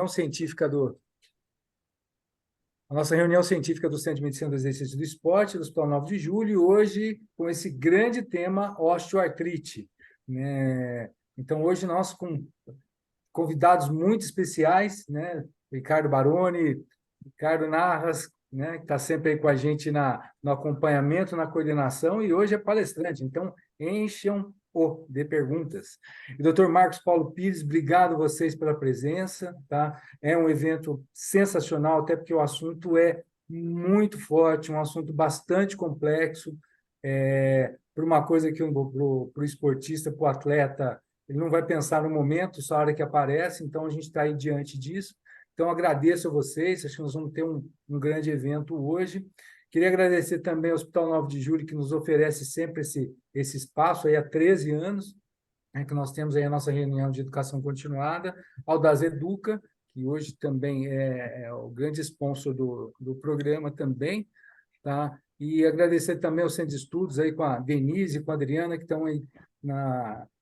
científica a nossa reunião científica do Centro de Medicina do Exercício e do Esporte, do Hospital 9 de Julho, e hoje com esse grande tema, osteoartrite, né? Então, hoje nós com convidados muito especiais, né? Ricardo Baroni, Ricardo Narras, né? Que está sempre aí com a gente no acompanhamento, na coordenação, e hoje é palestrante. Então, encham de perguntas. E doutor Marcos Paulo Pires, obrigado a vocês pela presença, tá? É um evento sensacional, até porque o assunto é muito forte, um assunto bastante complexo, por uma coisa que para o esportista, para o atleta, ele não vai pensar no momento, só a hora que aparece, então a gente está aí diante disso. Então, agradeço a vocês, acho que nós vamos ter um grande evento hoje. Queria agradecer também ao Hospital 9 de Julho, que nos oferece sempre esse espaço aí há 13 anos, né, que nós temos aí a nossa reunião de educação continuada, ao Das Educa, que hoje também é o grande sponsor do programa também, tá? E agradecer também ao Centro de Estudos aí com a Denise e com a Adriana, que estão aí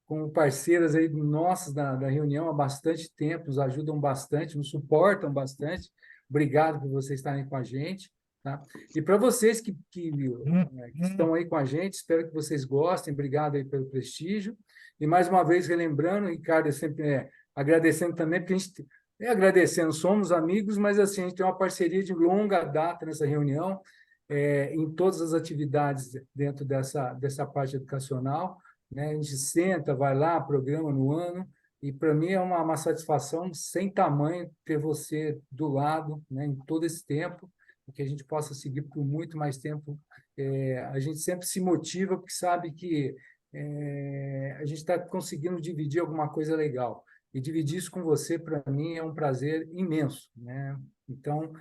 como parceiras aí nossas da reunião há bastante tempo, nos ajudam bastante, nos suportam bastante. Obrigado por vocês estarem com a gente. Tá? E para vocês que estão aí com a gente, espero que vocês gostem, obrigado aí pelo prestígio. E mais uma vez, relembrando, Ricardo, sempre agradecendo também, porque a gente agradecendo, somos amigos, mas assim, a gente tem uma parceria de longa data nessa reunião, em todas as atividades dentro dessa parte educacional, né? A gente senta, vai lá, programa no ano, e para mim é uma satisfação sem tamanho ter você do lado, né, em todo esse tempo, e que a gente possa seguir por muito mais tempo. A gente sempre se motiva porque sabe que a gente está conseguindo dividir alguma coisa legal. E dividir isso com você, para mim, é um prazer imenso, né? Então,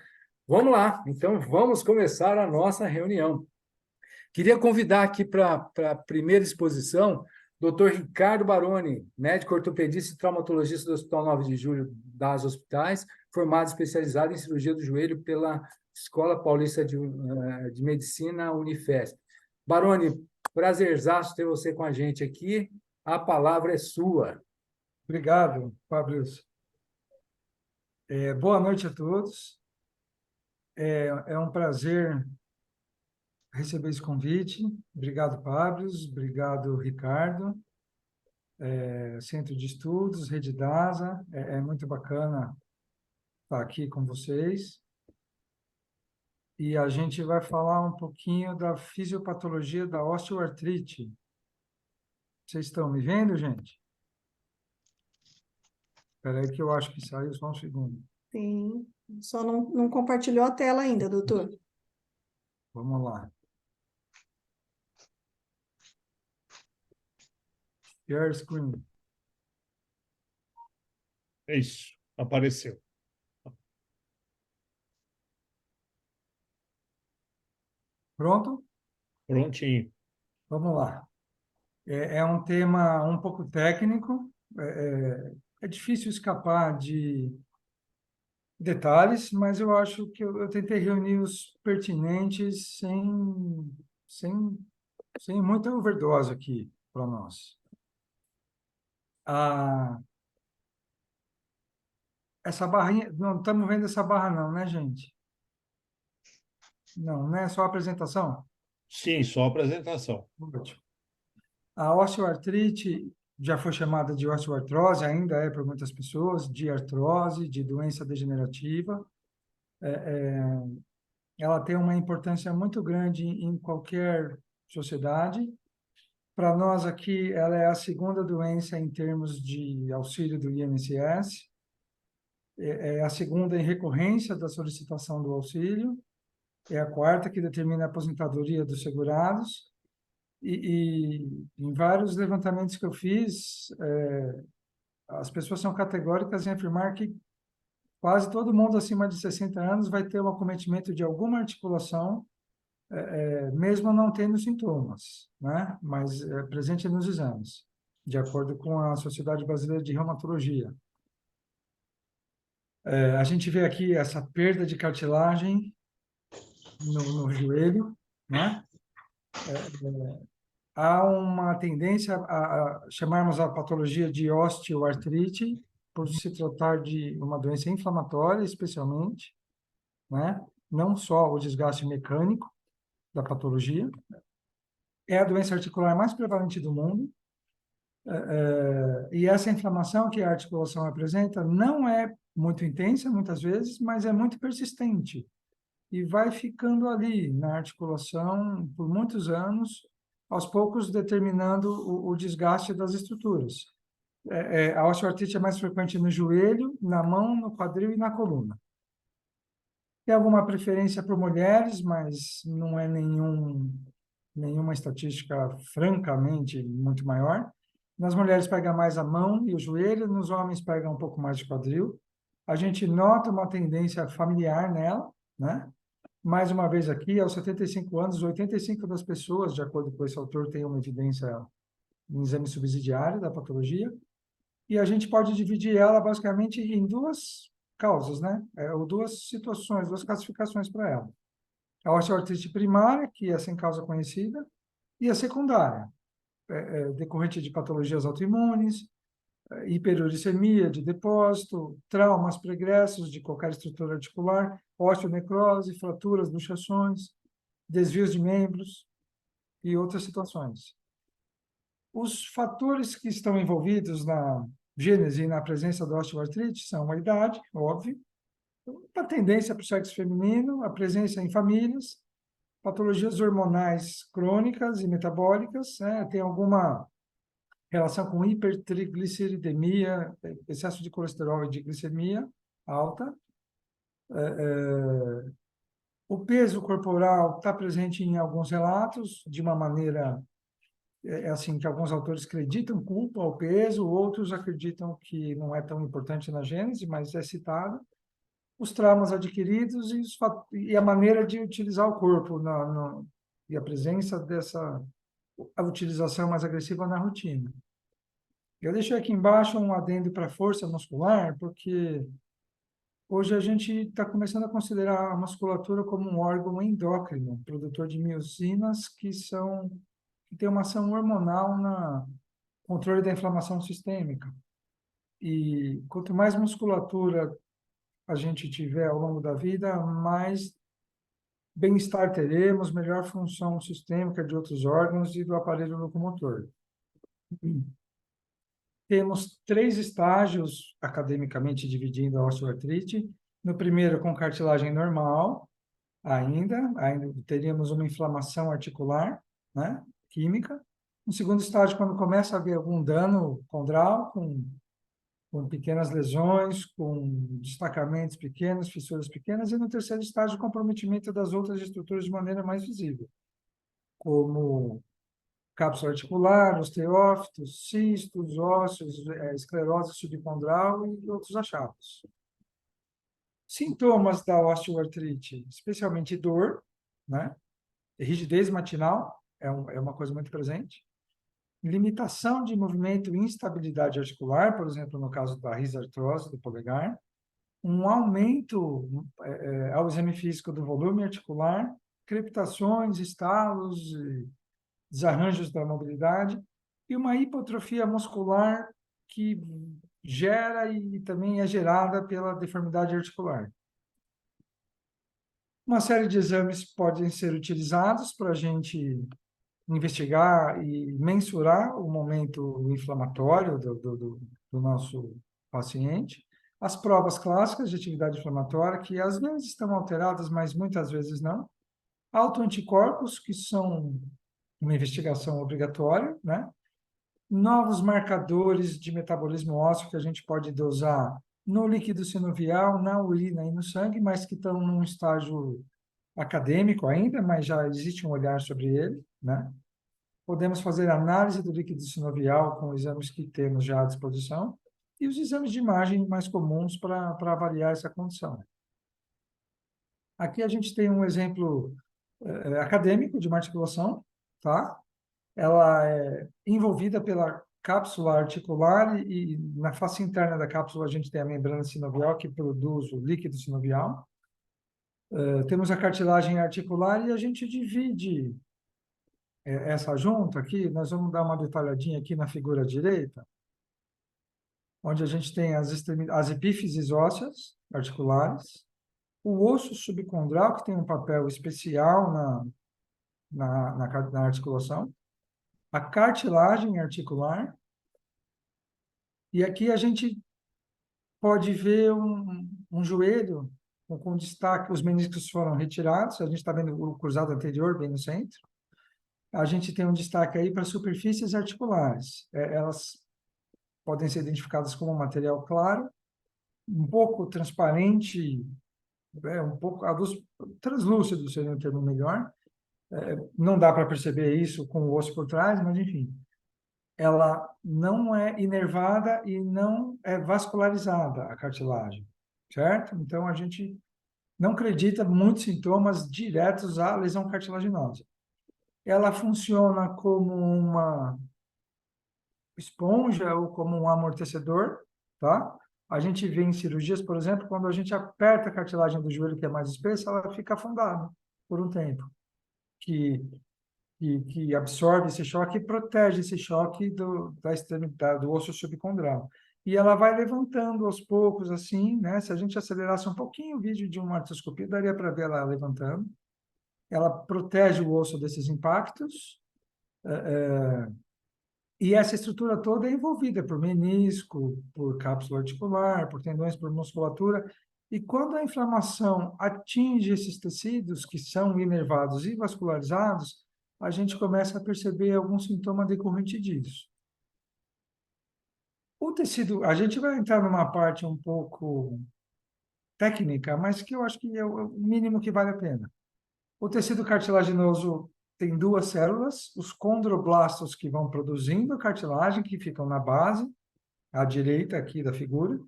vamos lá. Então, vamos começar a nossa reunião. Queria convidar aqui para a primeira exposição o Dr. Ricardo Baroni, médico ortopedista e traumatologista do Hospital 9 de Julho das Hospitais, formado especializado em cirurgia do joelho pela Escola Paulista de Medicina Unifesp. Baroni, prazerzaço ter você com a gente aqui. A palavra é sua. Obrigado, Fabrício. Boa noite a todos. É um prazer receber esse convite. Obrigado, Pablo. Obrigado, Ricardo. Centro de Estudos, Rede DASA. É muito bacana estar aqui com vocês. E a gente vai falar um pouquinho da fisiopatologia da osteoartrite. Vocês estão me vendo, gente? Espera aí que eu acho que saiu só um segundo. Sim, só não compartilhou a tela ainda, doutor. Vamos lá. Share screen. É isso, apareceu. Pronto? Prontinho. Vamos lá. É um tema um pouco técnico, é difícil escapar de detalhes, mas eu acho que eu tentei reunir os pertinentes sem, sem muita overdose aqui para nós. Essa barrinha, não estamos vendo essa barra não, né, gente? Não é só a apresentação? Sim, só apresentação. Ótimo. A osteoartrite já foi chamada de osteoartrose, ainda é por muitas pessoas, de artrose, de doença degenerativa. Ela tem uma importância muito grande em qualquer sociedade. Para nós aqui, ela é a segunda doença em termos de auxílio do INSS, é a segunda em recorrência da solicitação do auxílio, é a quarta que determina a aposentadoria dos segurados, e em vários levantamentos que eu fiz, as pessoas são categóricas em afirmar que quase todo mundo acima de 60 anos vai ter um acometimento de alguma articulação, mesmo não tendo sintomas, né? Mas é presente nos exames, de acordo com a Sociedade Brasileira de Reumatologia. A gente vê aqui essa perda de cartilagem no joelho, né? Há uma tendência a chamarmos a patologia de osteoartrite, por se tratar de uma doença inflamatória, especialmente, né? Não só o desgaste mecânico da patologia. É a doença articular mais prevalente do mundo. E essa inflamação que a articulação apresenta não é muito intensa, muitas vezes, mas é muito persistente. E vai ficando ali na articulação por muitos anos, aos poucos determinando o desgaste das estruturas. A osteoartrite é mais frequente no joelho, na mão, no quadril e na coluna. Tem alguma preferência por mulheres, mas não é nenhuma estatística francamente muito maior. Nas mulheres pega mais a mão e o joelho, nos homens pega um pouco mais de quadril. A gente nota uma tendência familiar nela, né? Mais uma vez aqui, aos 75 anos, 85% das pessoas, de acordo com esse autor, têm uma evidência em exame subsidiário da patologia. E a gente pode dividir ela basicamente em duas causas, né? Ou duas situações, duas classificações para ela. A osteoartrite primária, que é sem causa conhecida, e a secundária, decorrente de patologias autoimunes, hiperuricemia de depósito, traumas pregressos de qualquer estrutura articular, osteonecrose, fraturas, luxações, desvios de membros e outras situações. Os fatores que estão envolvidos na gênese e na presença da osteoartrite são a idade, óbvio, a tendência para o sexo feminino, a presença em famílias, patologias hormonais crônicas e metabólicas, né? Tem alguma relação com hipertrigliceridemia, excesso de colesterol e de glicemia alta. O peso corporal está presente em alguns relatos, de uma maneira assim, que alguns autores acreditam culpa ao peso, outros acreditam que não é tão importante na gênese, mas é citado. Os traumas adquiridos e a maneira de utilizar o corpo e a presença a utilização mais agressiva na rotina. Eu deixei aqui embaixo um adendo para a força muscular, porque hoje a gente está começando a considerar a musculatura como um órgão endócrino, produtor de miocinas que tem uma ação hormonal no controle da inflamação sistêmica. E quanto mais musculatura a gente tiver ao longo da vida, mais bem-estar teremos, melhor função sistêmica de outros órgãos e do aparelho locomotor. Temos 3 estágios, academicamente dividindo a osteoartrite. No primeiro, com cartilagem normal, ainda teríamos uma inflamação articular, né, química. No segundo estágio, quando começa a haver algum dano condral, com pequenas lesões, com destacamentos pequenos, fissuras pequenas, e no terceiro estágio, comprometimento das outras estruturas de maneira mais visível, como cápsula articular, osteófitos, cistos, ósseos, esclerose subcondral e outros achados. Sintomas da osteoartrite, especialmente dor, né? Rigidez matinal é uma coisa muito presente. Limitação de movimento e instabilidade articular, por exemplo, no caso da risartrose do polegar. Um aumento ao exame físico do volume articular, crepitações, estalos, desarranjos da mobilidade, e uma hipotrofia muscular que gera e também é gerada pela deformidade articular. Uma série de exames podem ser utilizados para a gente investigar e mensurar o momento inflamatório do nosso paciente. As provas clássicas de atividade inflamatória, que às vezes estão alteradas, mas muitas vezes não. Autoanticorpos, que são uma investigação obrigatória, né? Novos marcadores de metabolismo ósseo que a gente pode dosar no líquido sinovial, na urina e no sangue, mas que estão num estágio acadêmico ainda, mas já existe um olhar sobre ele, né? Podemos fazer análise do líquido sinovial com exames que temos já à disposição e os exames de imagem mais comuns para avaliar essa condição. Aqui a gente tem um exemplo acadêmico de uma articulação, tá? Ela é envolvida pela cápsula articular e na face interna da cápsula a gente tem a membrana sinovial que produz o líquido sinovial. Temos a cartilagem articular e a gente divide essa junta aqui. Nós vamos dar uma detalhadinha aqui na figura direita. onde a gente tem as epífises ósseas articulares, o osso subcondral, que tem um papel especial na articulação, a cartilagem articular, e aqui a gente pode ver um joelho com destaque, os meniscos foram retirados, a gente está vendo o cruzado anterior bem no centro, a gente tem um destaque aí para superfícies articulares, elas podem ser identificadas como material claro, um pouco transparente, um pouco a luz translúcido seria um termo melhor, não dá para perceber isso com o osso por trás, mas enfim, ela não é inervada e não é vascularizada, a cartilagem, certo? Então, a gente não acredita muitos sintomas diretos à lesão cartilaginosa. Ela funciona como uma esponja ou como um amortecedor, tá? A gente vê em cirurgias, por exemplo, quando a gente aperta a cartilagem do joelho, que é mais espessa, ela fica afundada por um tempo, que absorve esse choque e protege esse choque da extremidade, do osso subcondral. E ela vai levantando aos poucos, assim, né? Se a gente acelerasse um pouquinho o vídeo de uma artroscopia, daria para ver ela levantando. Ela protege o osso desses impactos, e essa estrutura toda é envolvida por menisco, por cápsula articular, por tendões, por musculatura. E quando a inflamação atinge esses tecidos que são inervados e vascularizados, a gente começa a perceber algum sintoma decorrente disso. O tecido, a gente vai entrar numa parte um pouco técnica, mas que eu acho que é o mínimo que vale a pena. O tecido cartilaginoso tem duas células, os condroblastos que vão produzindo cartilagem, que ficam na base, à direita aqui da figura,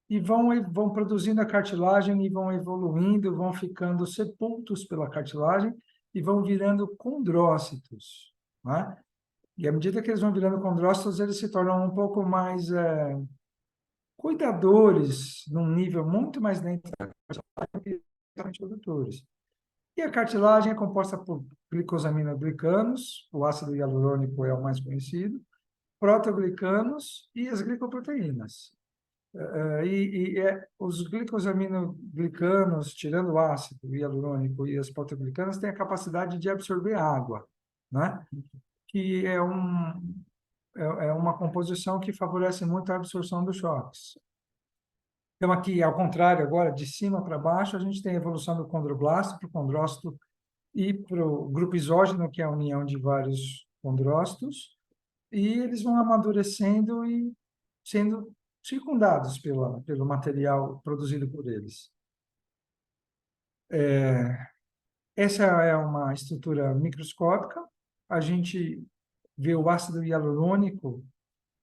e vão produzindo a cartilagem e vão evoluindo, vão ficando sepultos pela cartilagem e vão virando condrócitos, né? E à medida que eles vão virando condrócitos, eles se tornam um pouco mais cuidadores, num nível muito mais lento da cartilagem que os doutores. E a cartilagem é composta por glicosaminoglicanos, o ácido hialurônico é o mais conhecido, proteoglicanos e as glicoproteínas. Os glicosaminoglicanos, tirando o ácido hialurônico e as proteoglicanas, têm a capacidade de absorver água, né? Que é uma composição que favorece muito a absorção dos choques. Então, aqui, ao contrário, agora, de cima para baixo, a gente tem a evolução do condroblasto para o condrócito e para o grupo isógeno, que é a união de vários condrócitos, e eles vão amadurecendo e sendo circundados pelo material produzido por eles. Essa é uma estrutura microscópica. A gente vê o ácido hialurônico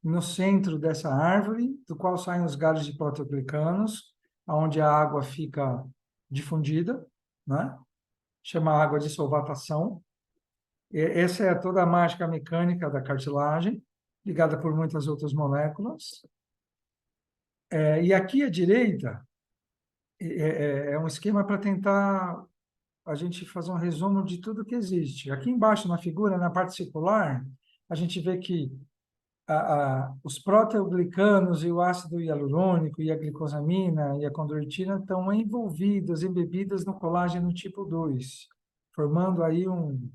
no centro dessa árvore, do qual saem os galhos de proteoglicanos, onde a água fica difundida, né? Chama água de solvatação. Essa é toda a mágica mecânica da cartilagem, ligada por muitas outras moléculas. E aqui à direita é um esquema para tentar a gente fazer um resumo de tudo que existe. Aqui embaixo na figura, na parte circular, a gente vê que os proteoglicanos e o ácido hialurônico e a glicosamina e a condroitina estão envolvidas, embebidas no colágeno tipo 2, formando aí um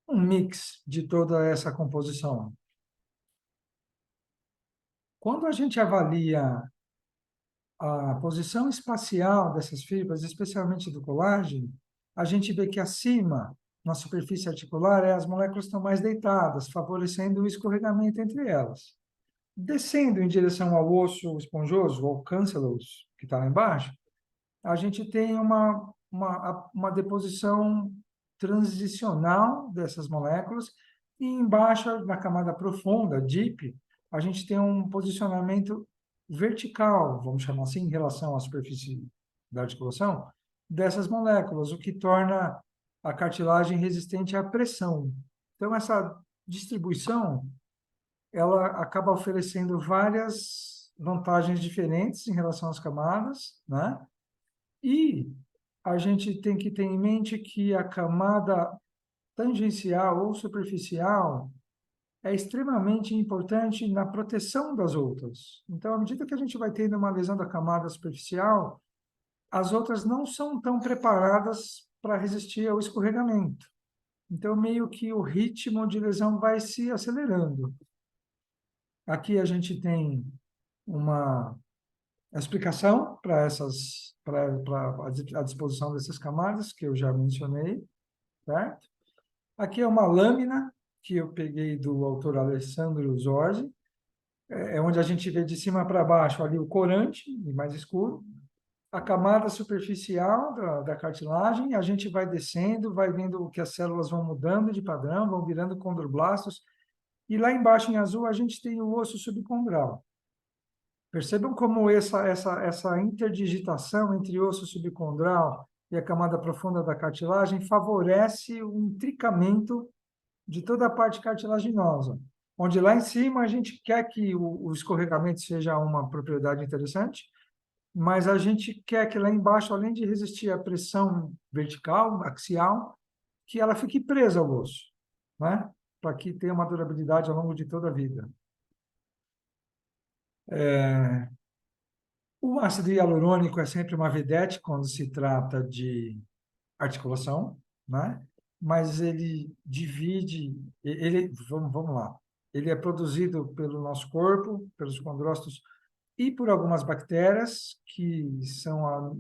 mix de toda essa composição. Quando a gente avalia a posição espacial dessas fibras, especialmente do colágeno, a gente vê que acima, na superfície articular, as moléculas estão mais deitadas, favorecendo o escorregamento entre elas. Descendo em direção ao osso esponjoso, ou cancellous, que está lá embaixo, a gente tem uma deposição transicional dessas moléculas, e embaixo, na camada profunda, deep, a gente tem um posicionamento vertical, vamos chamar assim, em relação à superfície da articulação, dessas moléculas, o que torna a cartilagem resistente à pressão. Então, essa distribuição, ela acaba oferecendo várias vantagens diferentes em relação às camadas, né? E a gente tem que ter em mente que a camada tangencial ou superficial, é extremamente importante na proteção das outras. Então, à medida que a gente vai tendo uma lesão da camada superficial, as outras não são tão preparadas para resistir ao escorregamento. Então, meio que o ritmo de lesão vai se acelerando. Aqui a gente tem uma explicação para a disposição dessas camadas, que eu já mencionei, certo? Aqui é uma lâmina que eu peguei do autor Alessandro Zorzi, é onde a gente vê de cima para baixo ali o corante, mais escuro, a camada superficial da cartilagem, a gente vai descendo, vai vendo que as células vão mudando de padrão, vão virando condroblastos, e lá embaixo em azul a gente tem o osso subcondral. Percebam como essa interdigitação entre osso subcondral e a camada profunda da cartilagem favorece o intricamento de toda a parte cartilaginosa, onde lá em cima a gente quer que o escorregamento seja uma propriedade interessante, mas a gente quer que lá embaixo, além de resistir à pressão vertical, axial, que ela fique presa ao osso, né? Para que tenha uma durabilidade ao longo de toda a vida. O ácido hialurônico é sempre uma vedete quando se trata de articulação, né? Mas ele divide, vamos lá, ele é produzido pelo nosso corpo, pelos condrócitos e por algumas bactérias que são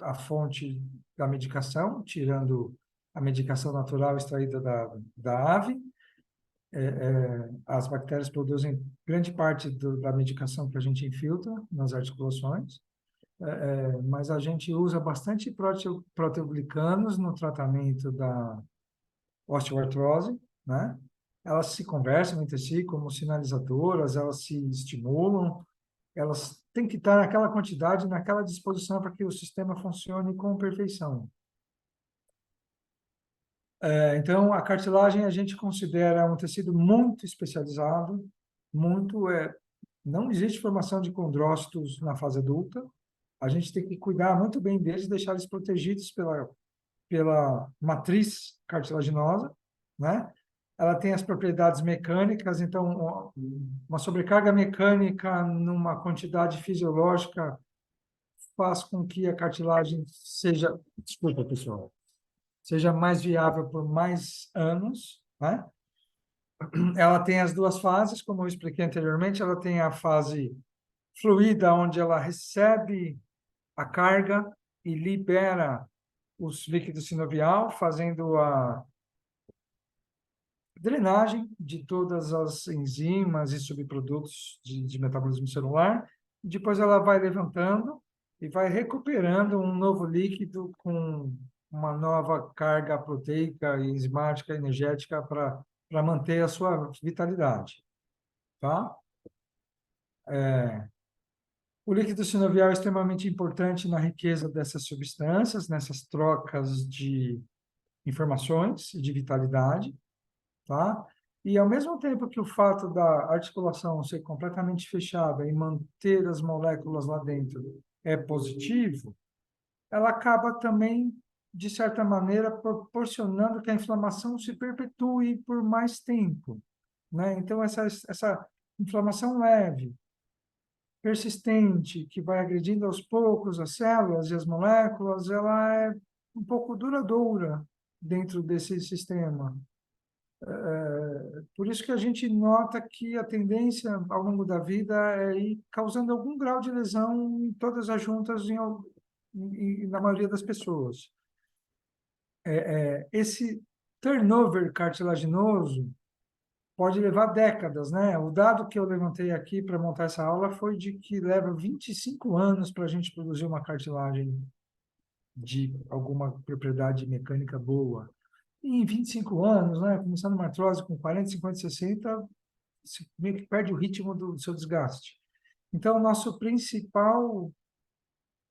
a fonte da medicação, tirando a medicação natural extraída da ave. As bactérias produzem grande parte da medicação que a gente infiltra nas articulações, mas a gente usa bastante proteoglicanos no tratamento da osteoartrose, né? Elas se conversam entre si como sinalizadoras, elas se estimulam, elas têm que estar naquela quantidade, naquela disposição para que o sistema funcione com perfeição. Então, a cartilagem a gente considera um tecido muito especializado, não existe formação de condrócitos na fase adulta, a gente tem que cuidar muito bem deles, deixar eles protegidos pela matriz cartilaginosa, né? Ela tem as propriedades mecânicas, então uma sobrecarga mecânica numa quantidade fisiológica faz com que a cartilagem seja, desculpa pessoal, seja mais viável por mais anos, né? Ela tem as duas fases, como eu expliquei anteriormente, ela tem a fase fluida, onde ela recebe a carga e libera os líquidos sinovial, fazendo a drenagem de todas as enzimas e subprodutos de metabolismo celular. Depois ela vai levantando e vai recuperando um novo líquido com uma nova carga proteica, enzimática, energética para manter a sua vitalidade, tá? O líquido sinovial é extremamente importante na riqueza dessas substâncias, nessas trocas de informações e de vitalidade, tá? E ao mesmo tempo que o fato da articulação ser completamente fechada e manter as moléculas lá dentro é positivo, ela acaba também, de certa maneira, proporcionando que a inflamação se perpetue por mais tempo, né? Então, essa inflamação leve, persistente, que vai agredindo aos poucos as células e as moléculas, ela é um pouco duradoura dentro desse sistema. Por isso que a gente nota que a tendência ao longo da vida é ir causando algum grau de lesão em todas as juntas, na maioria das pessoas. Esse turnover cartilaginoso pode levar décadas, né? O dado que eu levantei aqui para montar essa aula foi de que leva 25 anos para a gente produzir uma cartilagem de alguma propriedade mecânica boa. E em 25 anos, né, começando uma artrose com 40, 50, 60, você meio que perde o ritmo do seu desgaste. Então, o nosso principal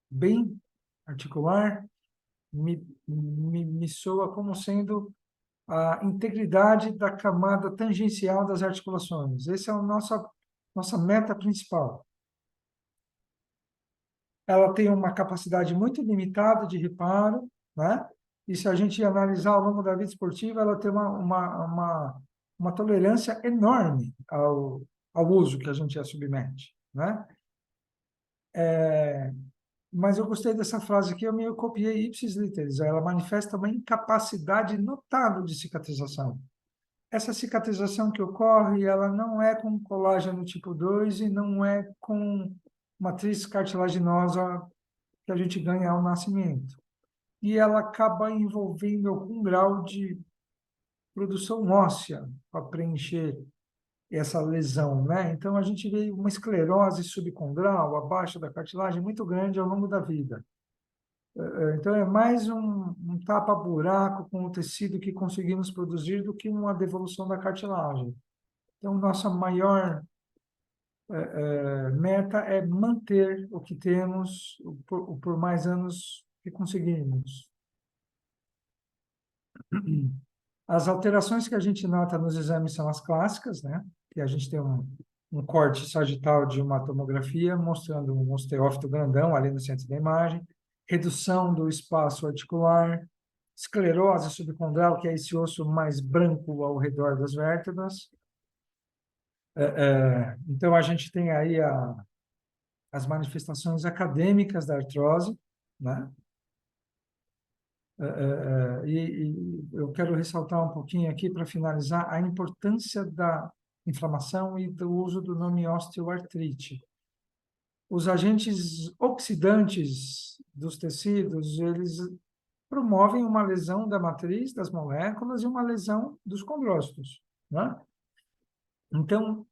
bem articular me soa como sendo a integridade da camada tangencial das articulações. Essa é a nossa meta principal. Ela tem uma capacidade muito limitada de reparo, né? E se a gente analisar ao longo da vida esportiva, ela tem uma uma tolerância enorme ao uso que a gente a submete, né? Mas eu gostei dessa frase aqui, eu meio copiei ipsis literis. Ela manifesta uma incapacidade notável de cicatrização. Essa cicatrização que ocorre, ela não é com colágeno tipo 2 e não é com matriz cartilaginosa que a gente ganha ao nascimento. E ela acaba envolvendo algum grau de produção óssea para preencher essa lesão, né? Então, a gente vê uma esclerose subcondral abaixo da cartilagem muito grande ao longo da vida. Então, é mais um tapa-buraco com o tecido que conseguimos produzir do que uma devolução da cartilagem. Então, nossa maior meta é manter o que temos por mais anos que conseguimos. As alterações que a gente nota nos exames são as clássicas, né? Que a gente tem um corte sagital de uma tomografia mostrando um osteófito grandão ali no centro da imagem, redução do espaço articular, esclerose subcondral, que é esse osso mais branco ao redor das vértebras. Então, a gente tem aí as manifestações acadêmicas da artrose, né? E eu quero ressaltar um pouquinho aqui, para finalizar, a importância da inflamação e do uso do nome osteoartrite. Os agentes oxidantes dos tecidos, eles promovem uma lesão da matriz, das moléculas, e uma lesão dos condrócitos, né? Então,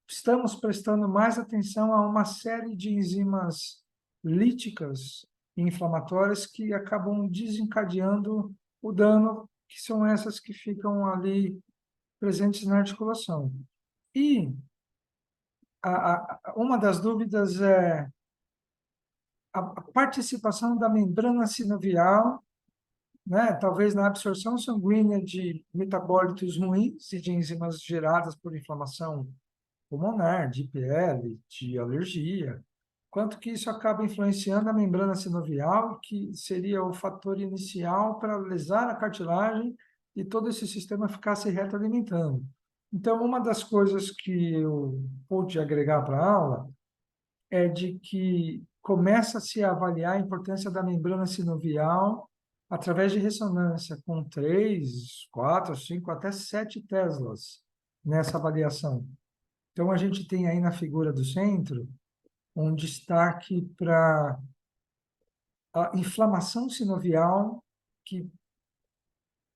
estamos prestando mais atenção a uma série de enzimas líticas e inflamatórias que acabam desencadeando o dano, que são essas que ficam ali presentes na articulação. E uma das dúvidas é a participação da membrana sinovial, né, talvez na absorção sanguínea de metabólitos ruins e de enzimas geradas por inflamação pulmonar, de IPL, de alergia, quanto que isso acaba influenciando a membrana sinovial, que seria o fator inicial para lesar a cartilagem e todo esse sistema ficar se retroalimentando. Então, uma das coisas que eu pude agregar para a aula é de que começa-se a avaliar a importância da membrana sinovial através de ressonância, com 3, 4, 5, até 7 Teslas nessa avaliação. Então, a gente tem aí na figura do centro um destaque para a inflamação sinovial, que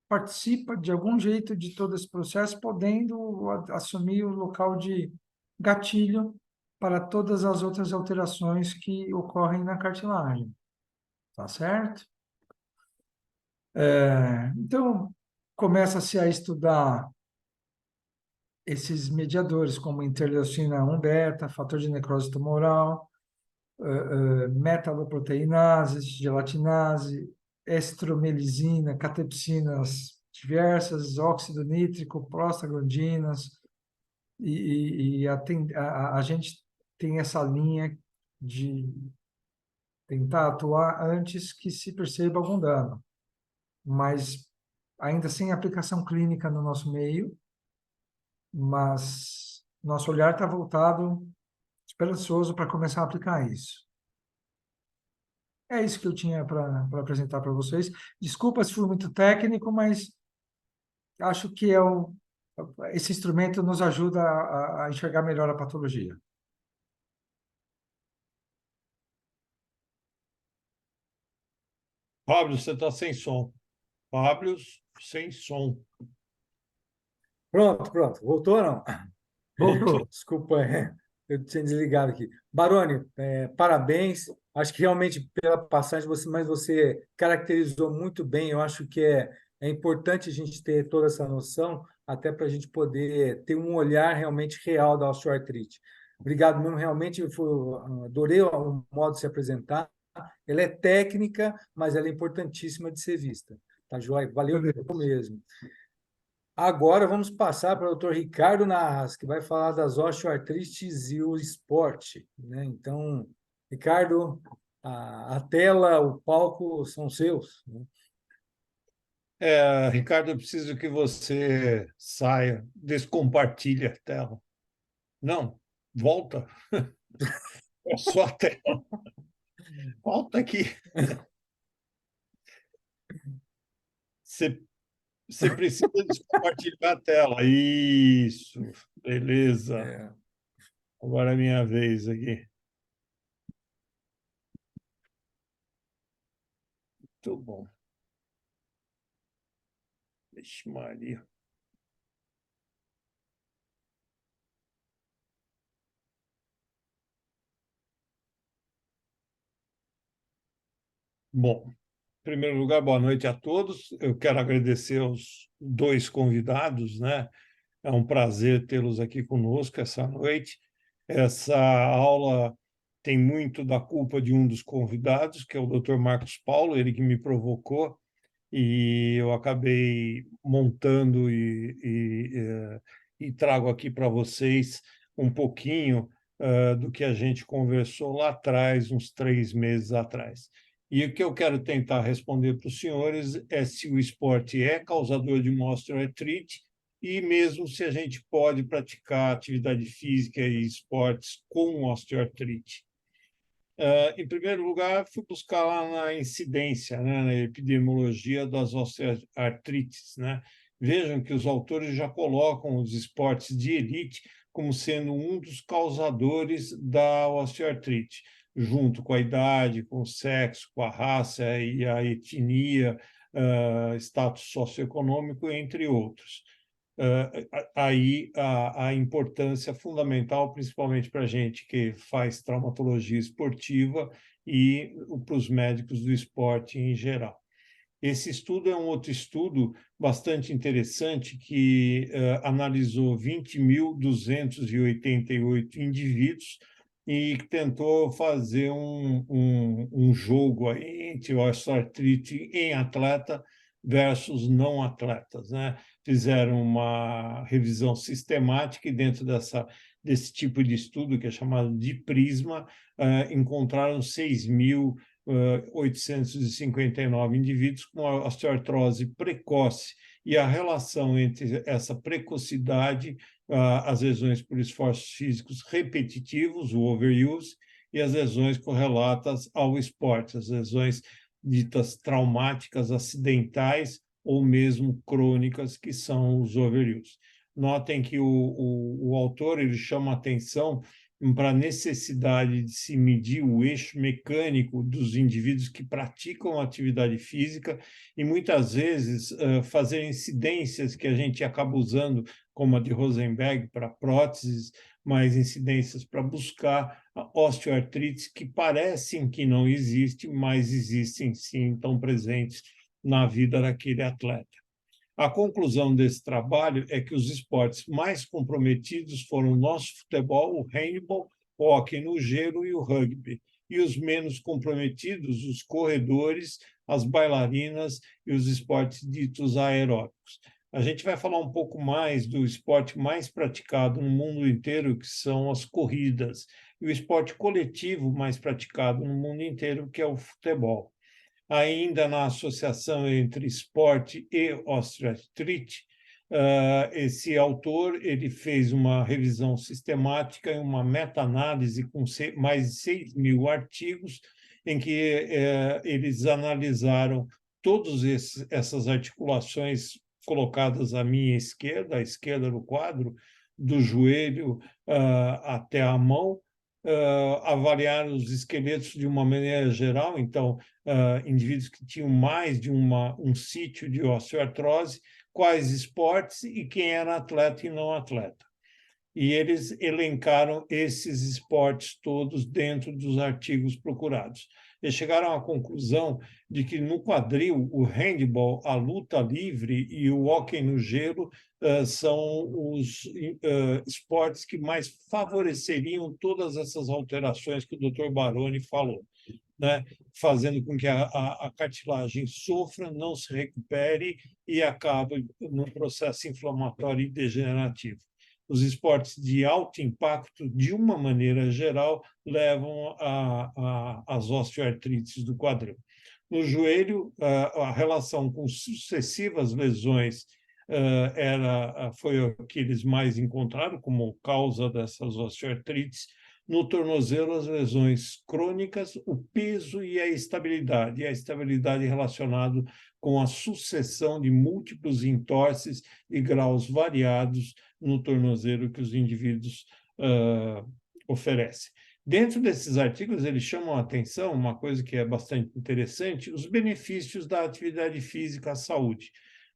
participa de algum jeito de todo esse processo, podendo assumir o local de gatilho para todas as outras alterações que ocorrem na cartilagem. Tá certo? Então, começa-se a estudar esses mediadores, como interleucina 1 beta, fator de necrose tumoral, metaloproteinases, gelatinase, estromelisina, catepsinas diversas, óxido nítrico, prostaglandinas, e a gente tem essa linha de tentar atuar antes que se perceba algum dano, mas ainda sem aplicação clínica no nosso meio, mas nosso olhar está voltado, esperançoso, para começar a aplicar isso. É isso que eu tinha para apresentar para vocês. Desculpa se fui muito técnico, mas acho que esse instrumento nos ajuda a enxergar melhor a patologia. Fábio, você está sem som. Fábio, sem som. Pronto. Voltou ou não? Voltou. Desculpa, eu tinha desligado aqui. Baroni, parabéns. Acho que realmente pela passagem, mas você caracterizou muito bem. Eu acho que é importante a gente ter toda essa noção, até para a gente poder ter um olhar realmente real da osteoartrite. Obrigado mesmo, realmente adorei o modo de se apresentar. Ela é técnica, mas ela é importantíssima de ser vista. Tá, joia? Valeu mesmo. Agora vamos passar para o Dr. Ricardo Narras, que vai falar das osteoartrites e o esporte, né? Então, Ricardo, a tela, o palco são seus, né? Ricardo, eu preciso que você saia, descompartilhe a tela. Não, volta. É só a tela. Volta aqui. Você, você precisa descompartilhar a tela. Isso, beleza. É. Agora é minha vez aqui. Muito bom. Vixe, Maria. Bom, em primeiro lugar, boa noite a todos. Eu quero agradecer aos dois convidados, né? É um prazer tê-los aqui conosco essa noite. Essa aula tem muito da culpa de um dos convidados, que é o Dr. Marcos Paulo, ele que me provocou, e eu acabei montando e trago aqui para vocês um pouquinho do que a gente conversou lá atrás, uns 3 meses atrás. E o que eu quero tentar responder para os senhores é se o esporte é causador de uma osteoartrite e mesmo se a gente pode praticar atividade física e esportes com osteoartrite. Em primeiro lugar, fui buscar lá na incidência, né, na epidemiologia das osteoartrites, né? Vejam que os autores já colocam os esportes de elite como sendo um dos causadores da osteoartrite, junto com a idade, com o sexo, com a raça e a etnia, status socioeconômico, entre outros. Aí a importância fundamental, principalmente para a gente que faz traumatologia esportiva e para os médicos do esporte em geral. Esse estudo é um outro estudo bastante interessante que analisou 20.288 indivíduos e tentou fazer um jogo aí entre osteoartrite em atleta versus não atletas, né? Fizeram uma revisão sistemática e dentro desse tipo de estudo, que é chamado de PRISMA, encontraram 6.859 indivíduos com osteoartrose precoce e a relação entre essa precocidade, as lesões por esforços físicos repetitivos, o overuse, e as lesões correlatas ao esporte, as lesões ditas traumáticas, acidentais ou mesmo crônicas, que são os overuse. Notem que o autor ele chama atenção para a necessidade de se medir o eixo mecânico dos indivíduos que praticam atividade física e, muitas vezes, fazer incidências que a gente acaba usando, como a de Rosenberg, para próteses, mas incidências para buscar osteoartrites que parecem que não existem, mas existem sim, estão presentes na vida daquele atleta. A conclusão desse trabalho é que os esportes mais comprometidos foram o nosso futebol, o handball, o hóquei no gelo e o rugby, e os menos comprometidos, os corredores, as bailarinas e os esportes ditos aeróbicos. A gente vai falar um pouco mais do esporte mais praticado no mundo inteiro, que são as corridas, e o esporte coletivo mais praticado no mundo inteiro, que é o futebol. Ainda na associação entre esporte e osteoartrite, esse autor ele fez uma revisão sistemática e uma meta-análise com mais de 6.000 artigos, em que eles analisaram todas essas articulações colocadas à minha esquerda, à esquerda do quadro, do joelho até a mão, avaliar os esqueletos de uma maneira geral, então, indivíduos que tinham mais de um sítio de osteoartrose, quais esportes e quem era atleta e não atleta. E eles elencaram esses esportes todos dentro dos artigos procurados. Eles chegaram à conclusão de que no quadril, o handball, a luta livre e o hóquei no gelo são os esportes que mais favoreceriam todas essas alterações que o Dr. Baroni falou, né? Fazendo com que a cartilagem sofra, não se recupere e acabe num processo inflamatório e degenerativo. Os esportes de alto impacto, de uma maneira geral, levam às osteoartrites do quadril. No joelho, a relação com sucessivas lesões foi o que eles mais encontraram como causa dessas osteoartrites. No tornozelo, as lesões crônicas, o peso e a estabilidade relacionada com a sucessão de múltiplos entorses e graus variados no tornozelo que os indivíduos oferecem. Dentro desses artigos, eles chamam a atenção, uma coisa que é bastante interessante, os benefícios da atividade física à saúde,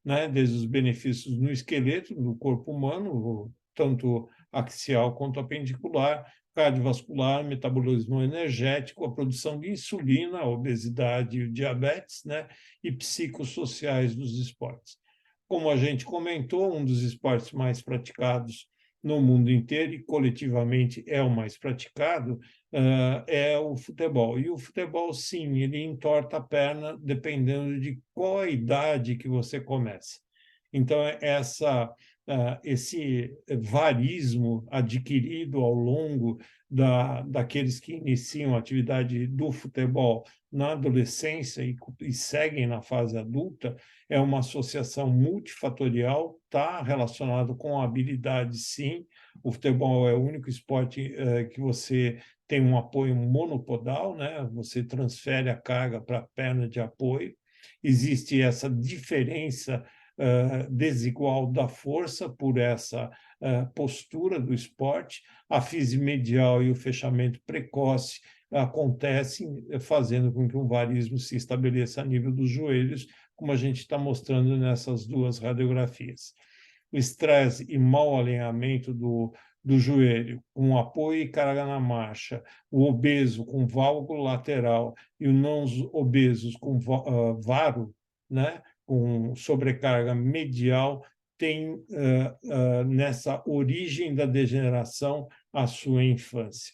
né? Desde os benefícios no esqueleto, no corpo humano, tanto axial quanto apendicular, cardiovascular, metabolismo energético, a produção de insulina, a obesidade e o diabetes, né? E psicossociais dos esportes. Como a gente comentou, um dos esportes mais praticados no mundo inteiro, e coletivamente é o mais praticado, é o futebol. E o futebol, sim, ele entorta a perna dependendo de qual a idade que você começa. Então, esse varismo adquirido ao longo daqueles que iniciam a atividade do futebol na adolescência e seguem na fase adulta, é uma associação multifatorial, está relacionado com a habilidade, sim. O futebol é o único esporte que você tem um apoio monopodal, né? Você transfere a carga para a perna de apoio. Existe essa diferença desigual da força por essa postura do esporte. A fise medial e o fechamento precoce acontecem, fazendo com que um varismo se estabeleça a nível dos joelhos, como a gente está mostrando nessas duas radiografias. O estresse e mau alinhamento do joelho, com apoio e carga na marcha, o obeso com válvula lateral e o não obesos com varo, né, com sobrecarga medial, tem nessa origem da degeneração a sua infância.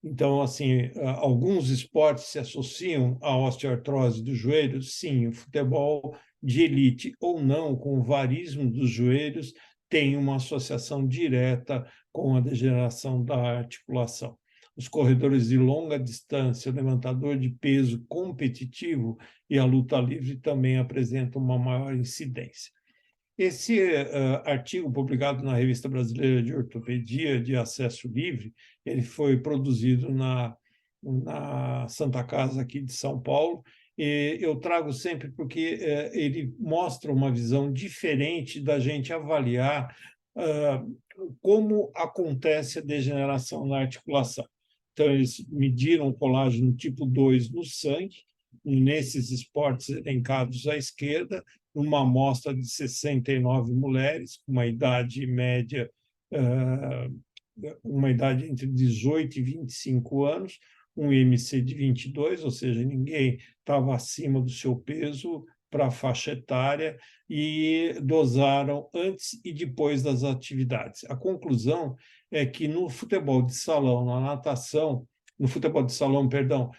Então, assim, alguns esportes se associam à osteoartrose do joelho? Sim, o futebol de elite ou não, com o varismo dos joelhos, tem uma associação direta com a degeneração da articulação. Os corredores de longa distância, o levantador de peso competitivo e a luta livre também apresentam uma maior incidência. Esse artigo, publicado na Revista Brasileira de Ortopedia, de acesso livre, ele foi produzido na Santa Casa aqui de São Paulo, e eu trago sempre porque ele mostra uma visão diferente da gente avaliar como acontece a degeneração na articulação. Então, eles mediram o colágeno tipo 2 no sangue, nesses esportes elencados à esquerda, uma amostra de 69 mulheres, com uma idade média, uma idade entre 18 e 25 anos, um IMC de 22, ou seja, ninguém estava acima do seu peso para a faixa etária, e dosaram antes e depois das atividades. A conclusão é que no futebol de salão, na natação, no futebol de salão, perdão,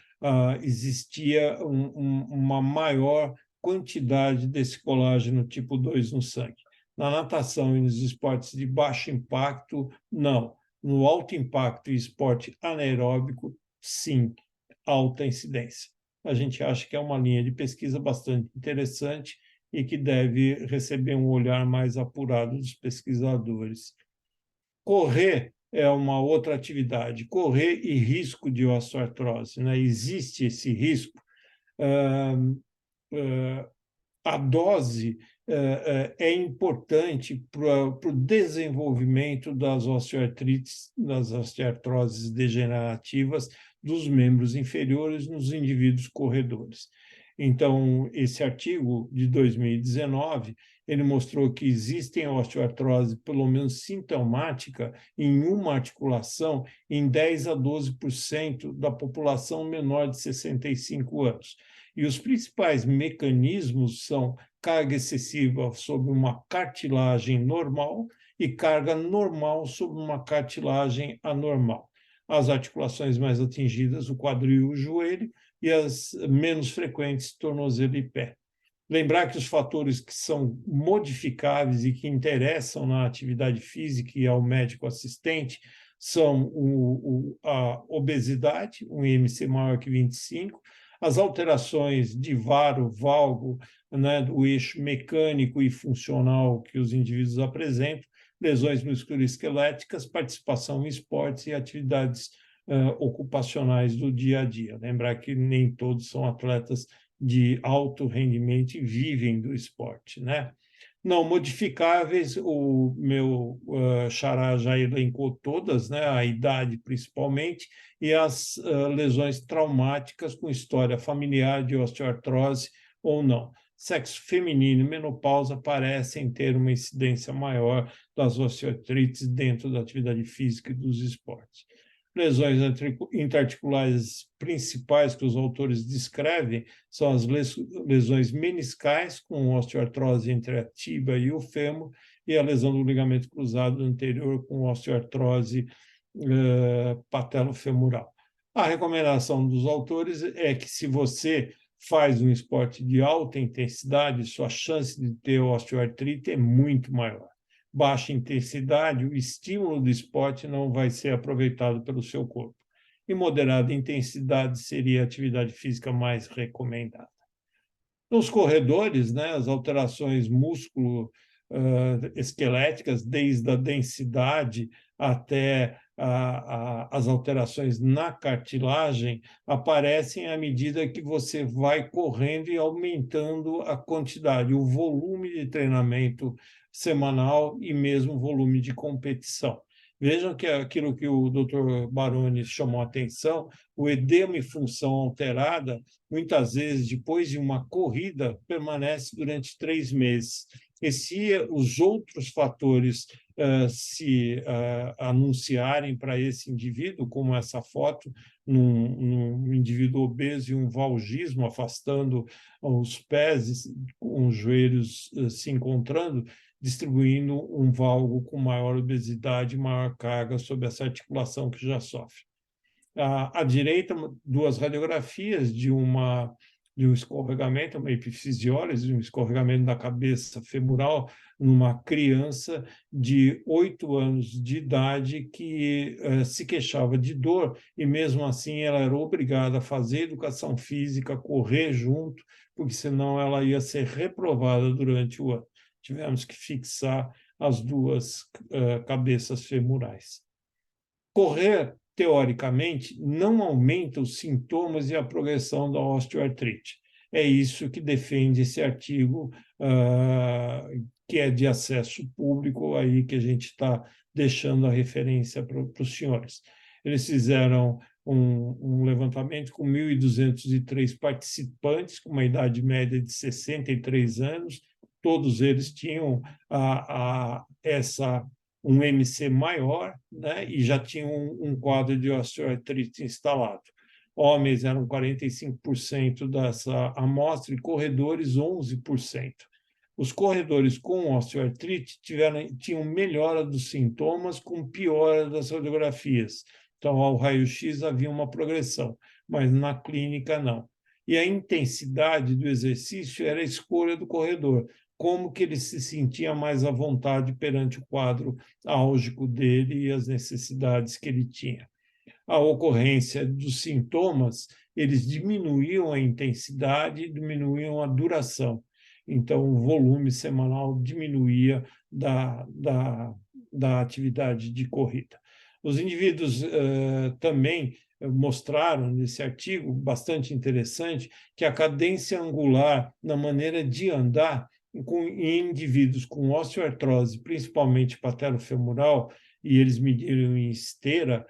existia uma maior quantidade desse colágeno tipo 2 no sangue. Na natação e nos esportes de baixo impacto, não. No alto impacto e esporte anaeróbico, sim, alta incidência. A gente acha que é uma linha de pesquisa bastante interessante e que deve receber um olhar mais apurado dos pesquisadores. Correr é uma outra atividade. Correr e risco de osteoartrose, né? Existe esse risco. A dose é importante para o desenvolvimento das osteoartrites, das osteoartroses degenerativas dos membros inferiores nos indivíduos corredores. Então, esse artigo de 2019, ele mostrou que existem osteoartrose, pelo menos sintomática, em uma articulação, em 10 a 12% da população menor de 65 anos. E os principais mecanismos são carga excessiva sobre uma cartilagem normal e carga normal sobre uma cartilagem anormal. As articulações mais atingidas, o quadril e o joelho, e as menos frequentes, tornozelo e pé. Lembrar que os fatores que são modificáveis e que interessam na atividade física e ao médico assistente são a obesidade, um IMC maior que 25, as alterações de varo, valgo, né, do eixo mecânico e funcional que os indivíduos apresentam, lesões musculoesqueléticas, participação em esportes e atividades ocupacionais do dia a dia. Lembrar que nem todos são atletas de alto rendimento e vivem do esporte, né? Não modificáveis, o meu xará já elencou todas, né? A idade principalmente, e as lesões traumáticas com história familiar de osteoartrose ou não. Sexo feminino e menopausa parecem ter uma incidência maior das osteoartrites dentro da atividade física e dos esportes. Lesões interarticulares principais que os autores descrevem são as lesões meniscais, com osteoartrose entre a tíbia e o fêmur, e a lesão do ligamento cruzado anterior, com osteoartrose patelofemoral. A recomendação dos autores é que, se você faz um esporte de alta intensidade, sua chance de ter osteoartrite é muito maior. Baixa intensidade, o estímulo do esporte não vai ser aproveitado pelo seu corpo. E moderada intensidade seria a atividade física mais recomendada. Nos corredores, né, as alterações músculo-esqueléticas, desde a densidade até as alterações na cartilagem, aparecem à medida que você vai correndo e aumentando a quantidade, o volume de treinamento semanal e mesmo o volume de competição. Vejam que aquilo que o Dr. Baroni chamou a atenção, o edema e função alterada, muitas vezes, depois de uma corrida, permanece durante 3 meses. E se os outros fatores se anunciarem para esse indivíduo, como essa foto, num indivíduo obeso e um valgismo, afastando os pés, com os joelhos se encontrando, distribuindo um valgo com maior obesidade e maior carga sobre essa articulação que já sofre. À direita, 2 radiografias de um escorregamento, uma epifisiólise, um escorregamento da cabeça femoral numa criança de 8 anos de idade que se queixava de dor e, mesmo assim, ela era obrigada a fazer educação física, correr junto, porque senão ela ia ser reprovada durante o ano. Tivemos que fixar as 2 cabeças femorais. Correr, teoricamente, não aumenta os sintomas e a progressão da osteoartrite. É isso que defende esse artigo, que é de acesso público, aí que a gente está deixando a referência para os senhores. Eles fizeram um levantamento com 1.203 participantes, com uma idade média de 63 anos, todos eles tinham um MC maior, né, e já tinham um quadro de osteoartrite instalado. Homens eram 45% dessa amostra e corredores 11%. Os corredores com osteoartrite tinham melhora dos sintomas com piora das radiografias. Então, ao raio-x havia uma progressão, mas na clínica não. E a intensidade do exercício era a escolha do corredor, como que ele se sentia mais à vontade perante o quadro álgico dele e as necessidades que ele tinha. A ocorrência dos sintomas, eles diminuíam a intensidade e diminuíam a duração. Então, o volume semanal diminuía da atividade de corrida. Os indivíduos também mostraram nesse artigo, bastante interessante, que a cadência angular na maneira de andar em indivíduos com osteoartrose, principalmente patelofemoral, e eles mediram em esteira,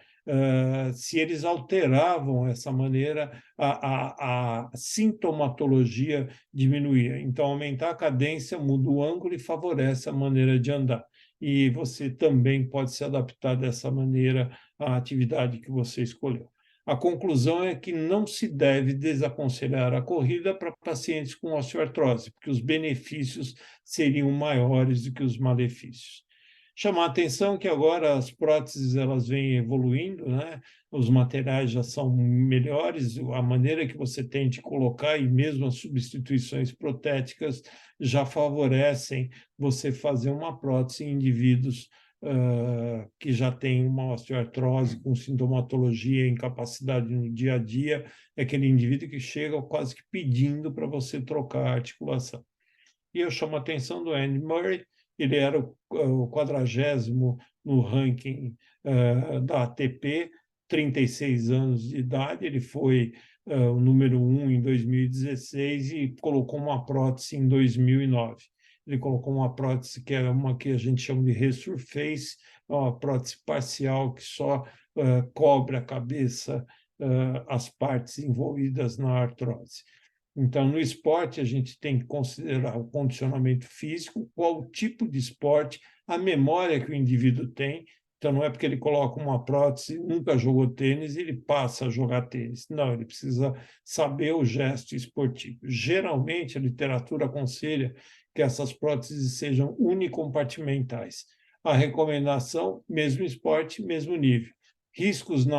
se eles alteravam essa maneira, a sintomatologia diminuía. Então, aumentar a cadência muda o ângulo e favorece a maneira de andar. E você também pode se adaptar dessa maneira à atividade que você escolheu. A conclusão é que não se deve desaconselhar a corrida para pacientes com osteoartrose, porque os benefícios seriam maiores do que os malefícios. Chamar a atenção que agora as próteses elas vêm evoluindo, né? Os materiais já são melhores, a maneira que você tem de colocar e mesmo as substituições protéticas já favorecem você fazer uma prótese em indivíduos que já tem uma osteoartrose com sintomatologia, incapacidade no dia a dia, é aquele indivíduo que chega quase que pedindo para você trocar a articulação. E eu chamo a atenção do Andy Murray, ele era o 40º no ranking da ATP, 36 anos de idade, ele foi o número 1 em 2016 e colocou uma prótese em 2009. Ele colocou uma prótese que é uma que a gente chama de resurface, uma prótese parcial que só cobre a cabeça, as partes envolvidas na artrose. Então, no esporte, a gente tem que considerar o condicionamento físico, qual o tipo de esporte, a memória que o indivíduo tem. Então, não é porque ele coloca uma prótese, nunca jogou tênis, ele passa a jogar tênis. Não, ele precisa saber o gesto esportivo. Geralmente, a literatura aconselha que essas próteses sejam unicompartimentais. A recomendação, mesmo esporte, mesmo nível. Riscos na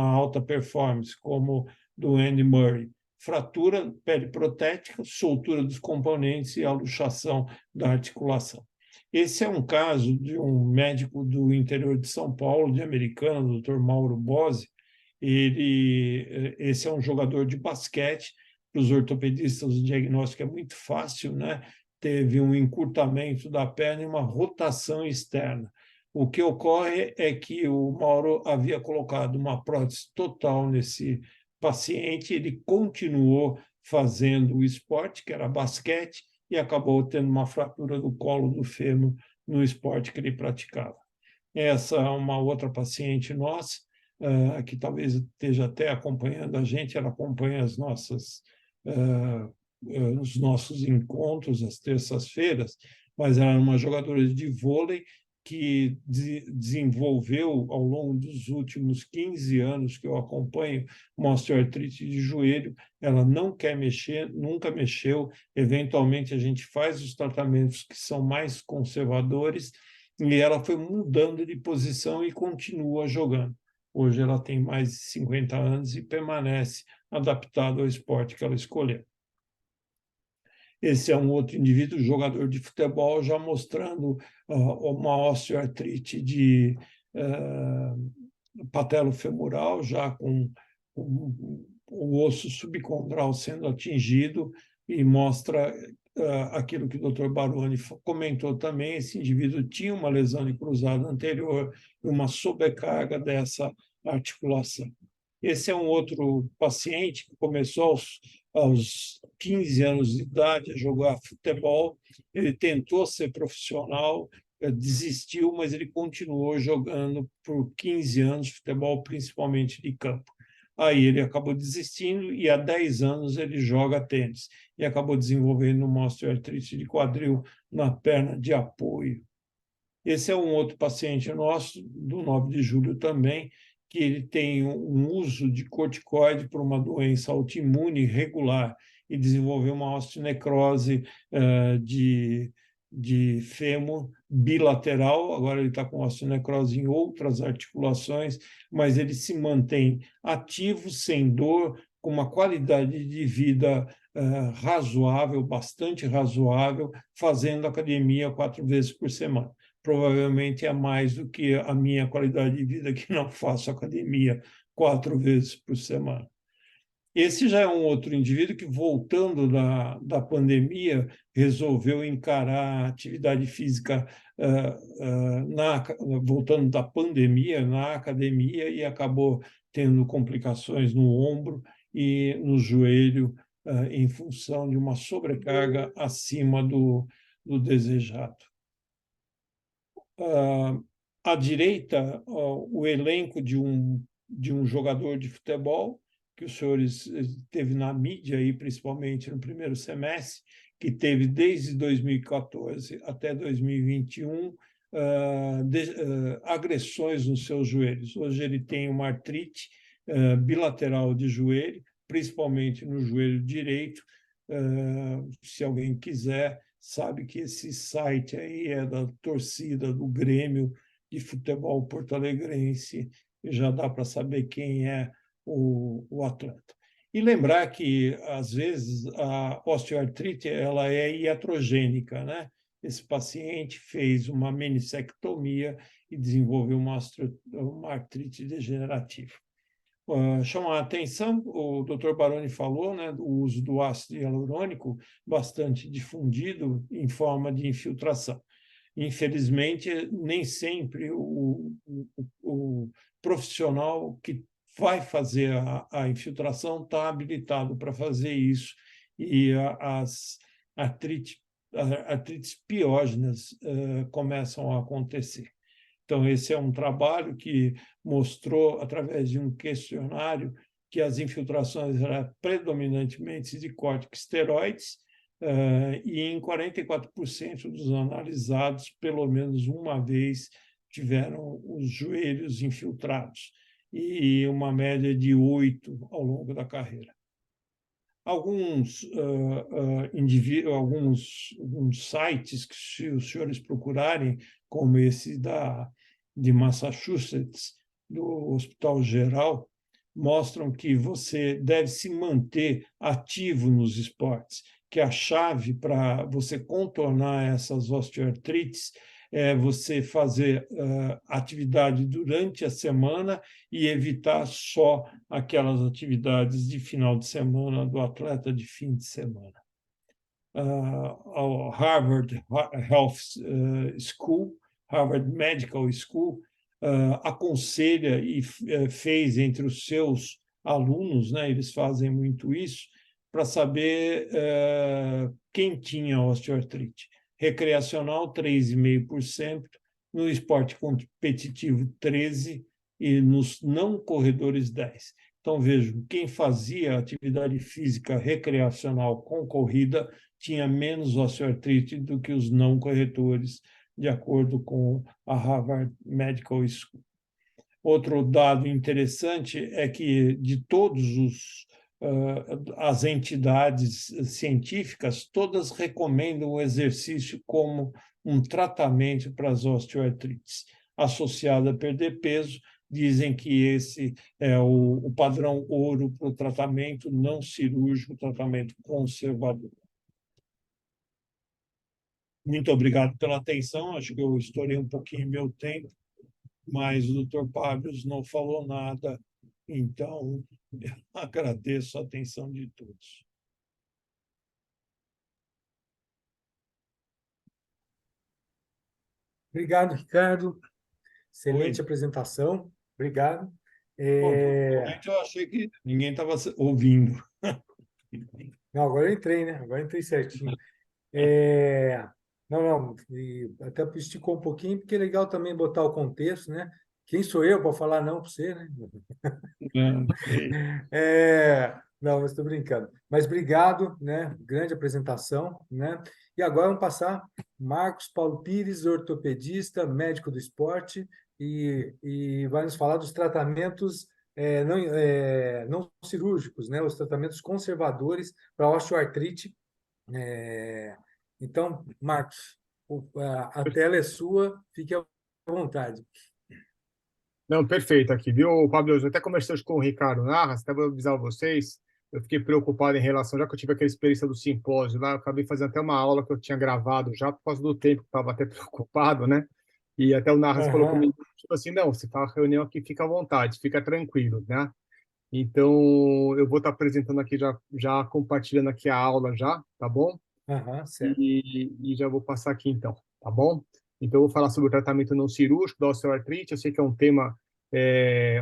alta performance, como do Andy Murray, fratura periprotética, soltura dos componentes e a luxação da articulação. Esse é um caso de um médico do interior de São Paulo, de Americana, o Dr. Mauro Bose. Esse é um jogador de basquete. Para os ortopedistas, o diagnóstico é muito fácil, né? Teve um encurtamento da perna e uma rotação externa. O que ocorre é que o Mauro havia colocado uma prótese total nesse paciente, ele continuou fazendo o esporte, que era basquete, e acabou tendo uma fratura do colo do fêmur no esporte que ele praticava. Essa é uma outra paciente nossa, que talvez esteja até acompanhando a gente, ela acompanha os nossos encontros às terças-feiras, mas ela é uma jogadora de vôlei que desenvolveu, ao longo dos últimos 15 anos que eu acompanho, uma osteoartrite de joelho. Ela não quer mexer, nunca mexeu. Eventualmente, a gente faz os tratamentos que são mais conservadores e ela foi mudando de posição e continua jogando. Hoje ela tem mais de 50 anos e permanece adaptada ao esporte que ela escolheu. Esse é um outro indivíduo, jogador de futebol, já mostrando uma osteoartrite de patelofemoral, já com o osso subcondral sendo atingido, e mostra aquilo que o Dr. Baroni comentou também. Esse indivíduo tinha uma lesão de cruzado anterior e uma sobrecarga dessa articulação. Esse é um outro paciente que começou aos 15 anos de idade a jogar futebol. Ele tentou ser profissional, desistiu, mas ele continuou jogando por 15 anos futebol, principalmente de campo. Aí ele acabou desistindo e há 10 anos ele joga tênis e acabou desenvolvendo uma osteoartrite de quadril na perna de apoio. Esse é um outro paciente nosso, do 9 de julho também, que ele tem um uso de corticoide por uma doença autoimune regular e desenvolveu uma osteonecrose de fêmur bilateral. Agora ele está com osteonecrose em outras articulações, mas ele se mantém ativo, sem dor, com uma qualidade de vida razoável, bastante razoável, fazendo academia 4 vezes por semana. Provavelmente é mais do que a minha qualidade de vida, que não faço academia 4 vezes por semana. Esse já é um outro indivíduo que, voltando da pandemia, resolveu encarar a atividade física, voltando da pandemia, na academia, e acabou tendo complicações no ombro e no joelho, em função de uma sobrecarga acima do desejado. À direita, o elenco de um jogador de futebol, que os senhores teve na mídia, aí, principalmente no primeiro semestre, que teve desde 2014 até 2021 agressões nos seus joelhos. Hoje ele tem uma artrite bilateral de joelho, principalmente no joelho direito. Se alguém quiser, sabe que esse site aí é da torcida do Grêmio de futebol porto-alegrense, e já dá para saber quem é o atleta. E lembrar que, às vezes, a osteoartrite ela é iatrogênica, né? esse paciente fez uma menissectomia e desenvolveu uma artrite degenerativa. Chama a atenção, o Dr. Baroni falou, né, do uso do ácido hialurônico bastante difundido em forma de infiltração. Infelizmente, nem sempre o profissional que vai fazer a infiltração está habilitado para fazer isso, e as artrites piógenas começam a acontecer. Então, esse é um trabalho que mostrou, através de um questionário, que as infiltrações eram predominantemente de corticosteroides, e em 44% dos analisados, pelo menos uma vez, tiveram os joelhos infiltrados, e uma média de 8 ao longo da carreira. Alguns sites que, se os senhores procurarem, como esse de Massachusetts, do Hospital Geral, mostram que você deve se manter ativo nos esportes, que a chave para você contornar essas osteoartrites é você fazer atividade durante a semana e evitar só aquelas atividades de final de semana do atleta de fim de semana. A Harvard Harvard Medical School, aconselha e fez entre os seus alunos, né, eles fazem muito isso, para saber quem tinha osteoartrite. Recreacional, 3,5%, no esporte competitivo, 13%, e nos não corredores, 10%. Então, vejam, quem fazia atividade física recreacional com corrida tinha menos osteoartrite do que os não corredores, de acordo com a Harvard Medical School. Outro dado interessante é que, de todos as entidades científicas, todas recomendam o exercício como um tratamento para as osteoartrites. Associado a perder peso, dizem que esse é o padrão ouro para o tratamento não cirúrgico, tratamento conservador. Muito obrigado pela atenção, acho que eu estourei um pouquinho meu tempo, mas o Dr. Pablos não falou nada, então eu agradeço a atenção de todos. Obrigado, Ricardo. Excelente Oi. apresentação. Obrigado. Bom, por um momento eu achei que ninguém estava ouvindo. Não, agora eu entrei, né? Agora eu entrei certinho. Não, e até esticou um pouquinho, porque é legal também botar o contexto, né? Quem sou eu para falar não para você, né? Não, mas estou brincando. Mas obrigado, né? Grande apresentação, né? E agora vamos passar Marcos Paulo Pires, ortopedista, médico do esporte, e vai nos falar dos tratamentos não cirúrgicos, né? Os tratamentos conservadores para osteoartrite. Então, Marcos, a tela é sua, fique à vontade. Não, perfeito aqui, viu, Pablo? Eu até conversei hoje com o Ricardo Narras, até vou avisar vocês, eu fiquei preocupado em relação, já que eu tive aquela experiência do simpósio lá, eu acabei fazendo até uma aula que eu tinha gravado já, por causa do tempo, que estava até preocupado, né? E até o Narras falou Aham. comigo, tipo assim, não, você faz a reunião aqui, fica à vontade, fica tranquilo, né? Então, eu vou estar apresentando aqui, já compartilhando aqui a aula já, tá bom? Aham, certo. E já vou passar aqui então, tá bom? Então, eu vou falar sobre o tratamento não cirúrgico da osteoartrite. Eu sei que é um tema,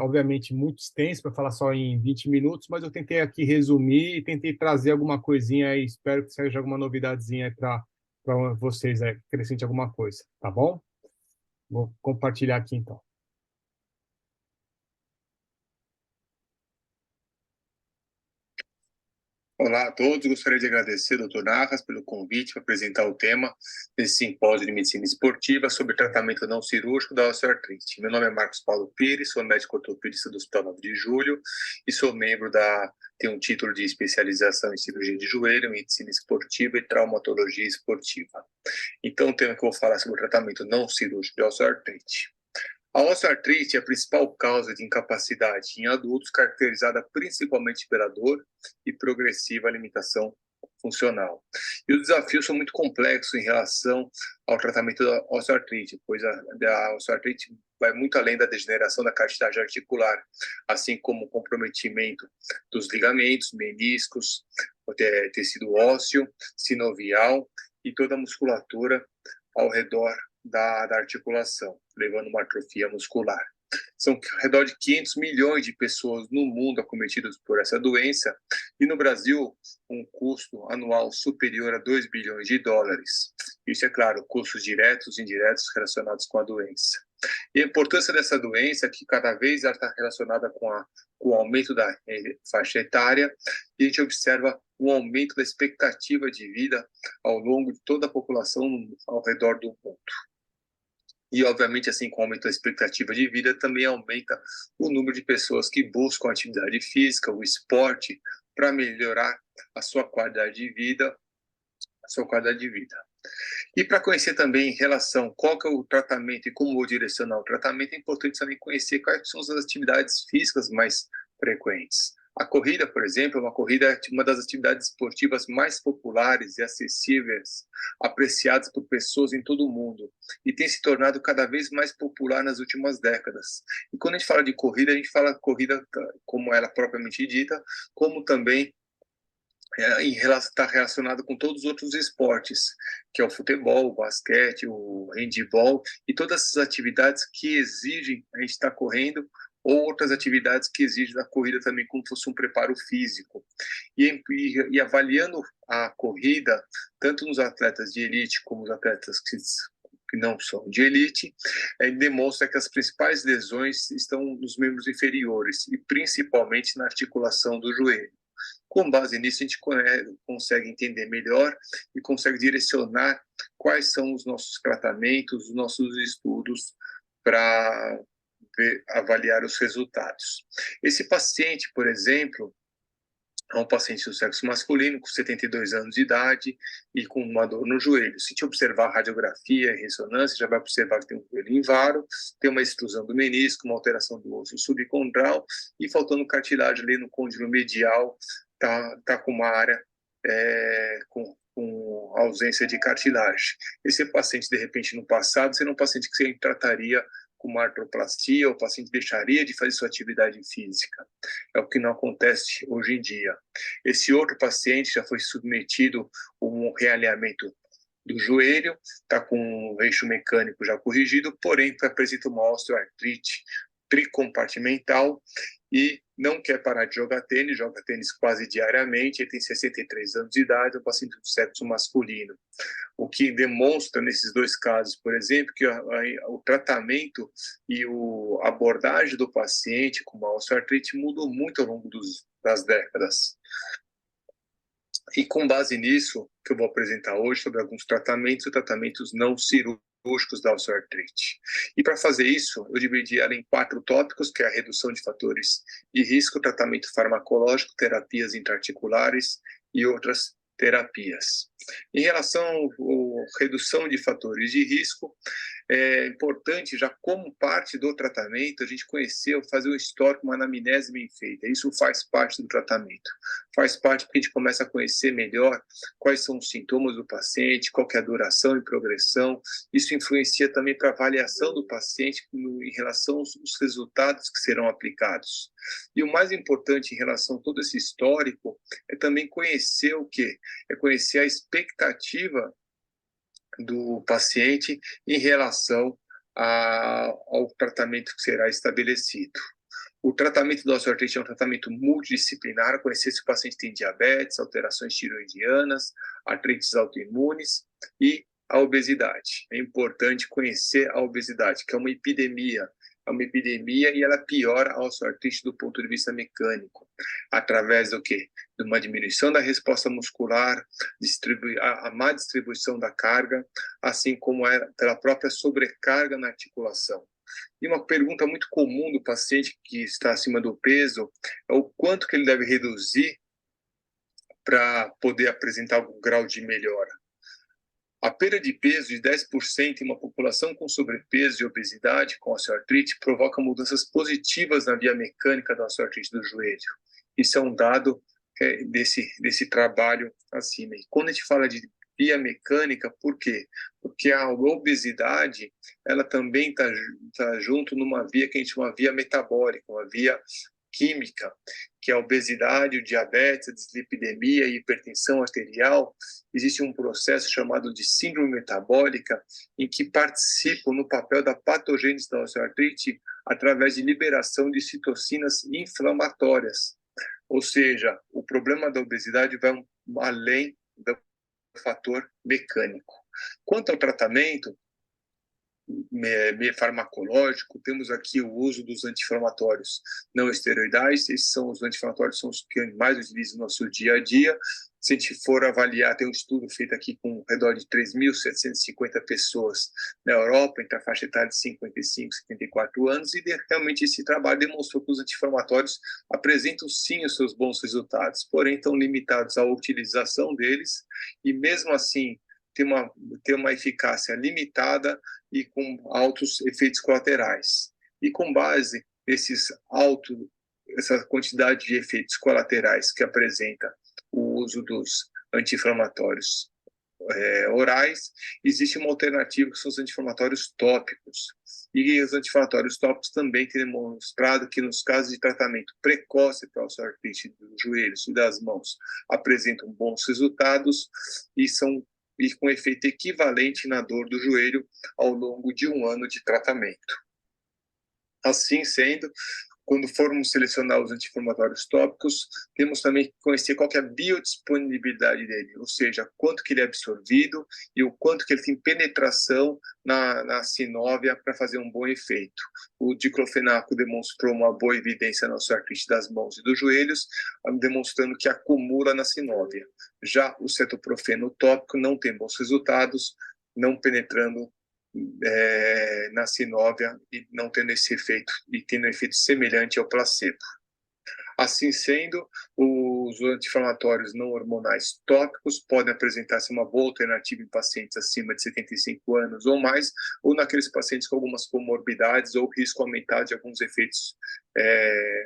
obviamente, muito extenso para falar só em 20 minutos, mas eu tentei aqui resumir e tentei trazer alguma coisinha aí. Espero que seja alguma novidadezinha para vocês, acrescente alguma coisa, tá bom? Vou compartilhar aqui então. Olá a todos, gostaria de agradecer ao Dr. Narras pelo convite para apresentar o tema desse simpósio de medicina esportiva sobre tratamento não cirúrgico da osteoartrite. Meu nome é Marcos Paulo Pires, sou médico ortopedista do Hospital 9 de Julho e sou membro tenho um título de especialização em cirurgia de joelho, medicina esportiva e traumatologia esportiva. Então, o tema que eu vou falar é sobre o tratamento não cirúrgico da osteoartrite. A osteoartrite é a principal causa de incapacidade em adultos, caracterizada principalmente pela dor e progressiva limitação funcional. E os desafios são muito complexos em relação ao tratamento da osteoartrite, pois a osteoartrite vai muito além da degeneração da cartilagem articular, assim como o comprometimento dos ligamentos, meniscos, tecido ósseo, sinovial e toda a musculatura ao redor da articulação, levando uma atrofia muscular. São ao redor de 500 milhões de pessoas no mundo acometidas por essa doença e no Brasil um custo anual superior a 2 bilhões de dólares. Isso é claro, custos diretos e indiretos relacionados com a doença. E a importância dessa doença é que cada vez ela está relacionada com o aumento da faixa etária e a gente observa um aumento da expectativa de vida ao longo de toda a população ao redor do mundo. E, obviamente, assim, com o aumento da expectativa de vida, também aumenta o número de pessoas que buscam a atividade física, o esporte, para melhorar a sua qualidade de vida, E para conhecer também em relação qual que é o tratamento e como vou direcionar o tratamento, é importante também conhecer quais são as atividades físicas mais frequentes. A corrida, por exemplo, é uma das atividades esportivas mais populares e acessíveis, apreciadas por pessoas em todo o mundo, e tem se tornado cada vez mais popular nas últimas décadas. E quando a gente fala de corrida, a gente fala corrida como ela propriamente dita, como também está relacionado com todos os outros esportes, que é o futebol, o basquete, o handebol, e todas essas atividades que exigem a gente estar correndo, ou outras atividades que exigem da corrida também como fosse um preparo físico. E avaliando a corrida, tanto nos atletas de elite como nos atletas que não são de elite, demonstra que as principais lesões estão nos membros inferiores, e principalmente na articulação do joelho. Com base nisso, a gente consegue entender melhor e consegue direcionar quais são os nossos tratamentos, os nossos estudos para avaliar os resultados. Esse paciente, por exemplo, é um paciente do sexo masculino, com 72 anos de idade e com uma dor no joelho. Se a gente observar a radiografia e ressonância, já vai observar que tem um joelho em varo, tem uma extrusão do menisco, uma alteração do osso subcondral e faltando cartilagem ali no côndilo medial, tá com uma área com ausência de cartilagem. Esse paciente, de repente, no passado, seria um paciente que você trataria com uma artroplastia, o paciente deixaria de fazer sua atividade física. É o que não acontece hoje em dia. Esse outro paciente já foi submetido a um realinhamento do joelho, está com o eixo mecânico já corrigido, porém apresenta uma osteoartrite tricompartimental e não quer parar de joga tênis quase diariamente, ele tem 63 anos de idade, é um paciente do sexo masculino. O que demonstra nesses dois casos, por exemplo, que o tratamento e a abordagem do paciente com uma osteoartrite mudou muito ao longo das décadas. E com base nisso, que eu vou apresentar hoje sobre alguns tratamentos não cirúrgicos da osteoartrite. E para fazer isso, eu dividi ela em 4 tópicos, que é a redução de fatores de risco, tratamento farmacológico, terapias intraarticulares e outras terapias. Em relação à redução de fatores de risco, é importante, já como parte do tratamento, a gente conhecer, fazer um histórico, uma anamnese bem feita. Isso faz parte do tratamento. Faz parte porque a gente começa a conhecer melhor quais são os sintomas do paciente, qual que é a duração e progressão. Isso influencia também para a avaliação do paciente em relação aos resultados que serão aplicados. E o mais importante em relação a todo esse histórico é também conhecer o quê? É conhecer a expectativa do paciente em relação ao tratamento que será estabelecido. O tratamento da osteoartrite é um tratamento multidisciplinar, conhecer se o paciente tem diabetes, alterações tiroidianas, artrites autoimunes e a obesidade. É importante conhecer a obesidade, que é uma epidemia. É uma epidemia e ela piora a osteoartrite do ponto de vista mecânico. Através do quê? De uma diminuição da resposta muscular, a má distribuição da carga, assim como pela própria sobrecarga na articulação. E uma pergunta muito comum do paciente que está acima do peso é o quanto que ele deve reduzir para poder apresentar algum grau de melhora. A perda de peso de 10% em uma população com sobrepeso e obesidade com osteoartrite provoca mudanças positivas na via mecânica da osteoartrite do joelho. Isso é um dado desse trabalho acima. E quando a gente fala de via mecânica, por quê? Porque a obesidade, ela também tá junto numa via que a gente chama via metabólica, uma via química, que é a obesidade, o diabetes, a dislipidemia e hipertensão arterial. Existe um processo chamado de síndrome metabólica, em que participam no papel da patogênese da osteoartrite através de liberação de citocinas inflamatórias. Ou seja, o problema da obesidade vai além do fator mecânico. Quanto ao tratamento farmacológico, temos aqui o uso dos anti-inflamatórios não esteroidais. Esses são os anti-inflamatórios, são os que mais utilizam no nosso dia a dia. Se a gente for avaliar, tem um estudo feito aqui com ao redor de 3.750 pessoas na Europa, entre a faixa etária de 55 e 74 anos, e realmente esse trabalho demonstrou que os anti-inflamatórios apresentam sim os seus bons resultados, porém estão limitados à utilização deles, e mesmo assim ter uma eficácia limitada e com altos efeitos colaterais. E com base essa quantidade de efeitos colaterais que apresenta o uso dos anti-inflamatórios orais, existe uma alternativa que são os anti-inflamatórios tópicos. E os anti-inflamatórios tópicos também têm demonstrado que nos casos de tratamento precoce para a osteoartrite dos joelhos e das mãos apresentam bons resultados e com efeito equivalente na dor do joelho ao longo de 1 ano de tratamento. Assim sendo, quando formos selecionar os anti-inflamatórios tópicos, temos também que conhecer qual que é a biodisponibilidade dele, ou seja, quanto que ele é absorvido e o quanto que ele tem penetração na sinóvia para fazer um bom efeito. O diclofenaco demonstrou uma boa evidência na osteoartrite das mãos e dos joelhos, demonstrando que acumula na sinóvia. Já o cetoprofeno tópico não tem bons resultados, não penetrando na sinóvia e não tendo esse efeito, e tendo um efeito semelhante ao placebo. Assim sendo, os anti-inflamatórios não hormonais tópicos podem apresentar-se uma boa alternativa em pacientes acima de 75 anos ou mais, ou naqueles pacientes com algumas comorbidades ou risco aumentado de alguns efeitos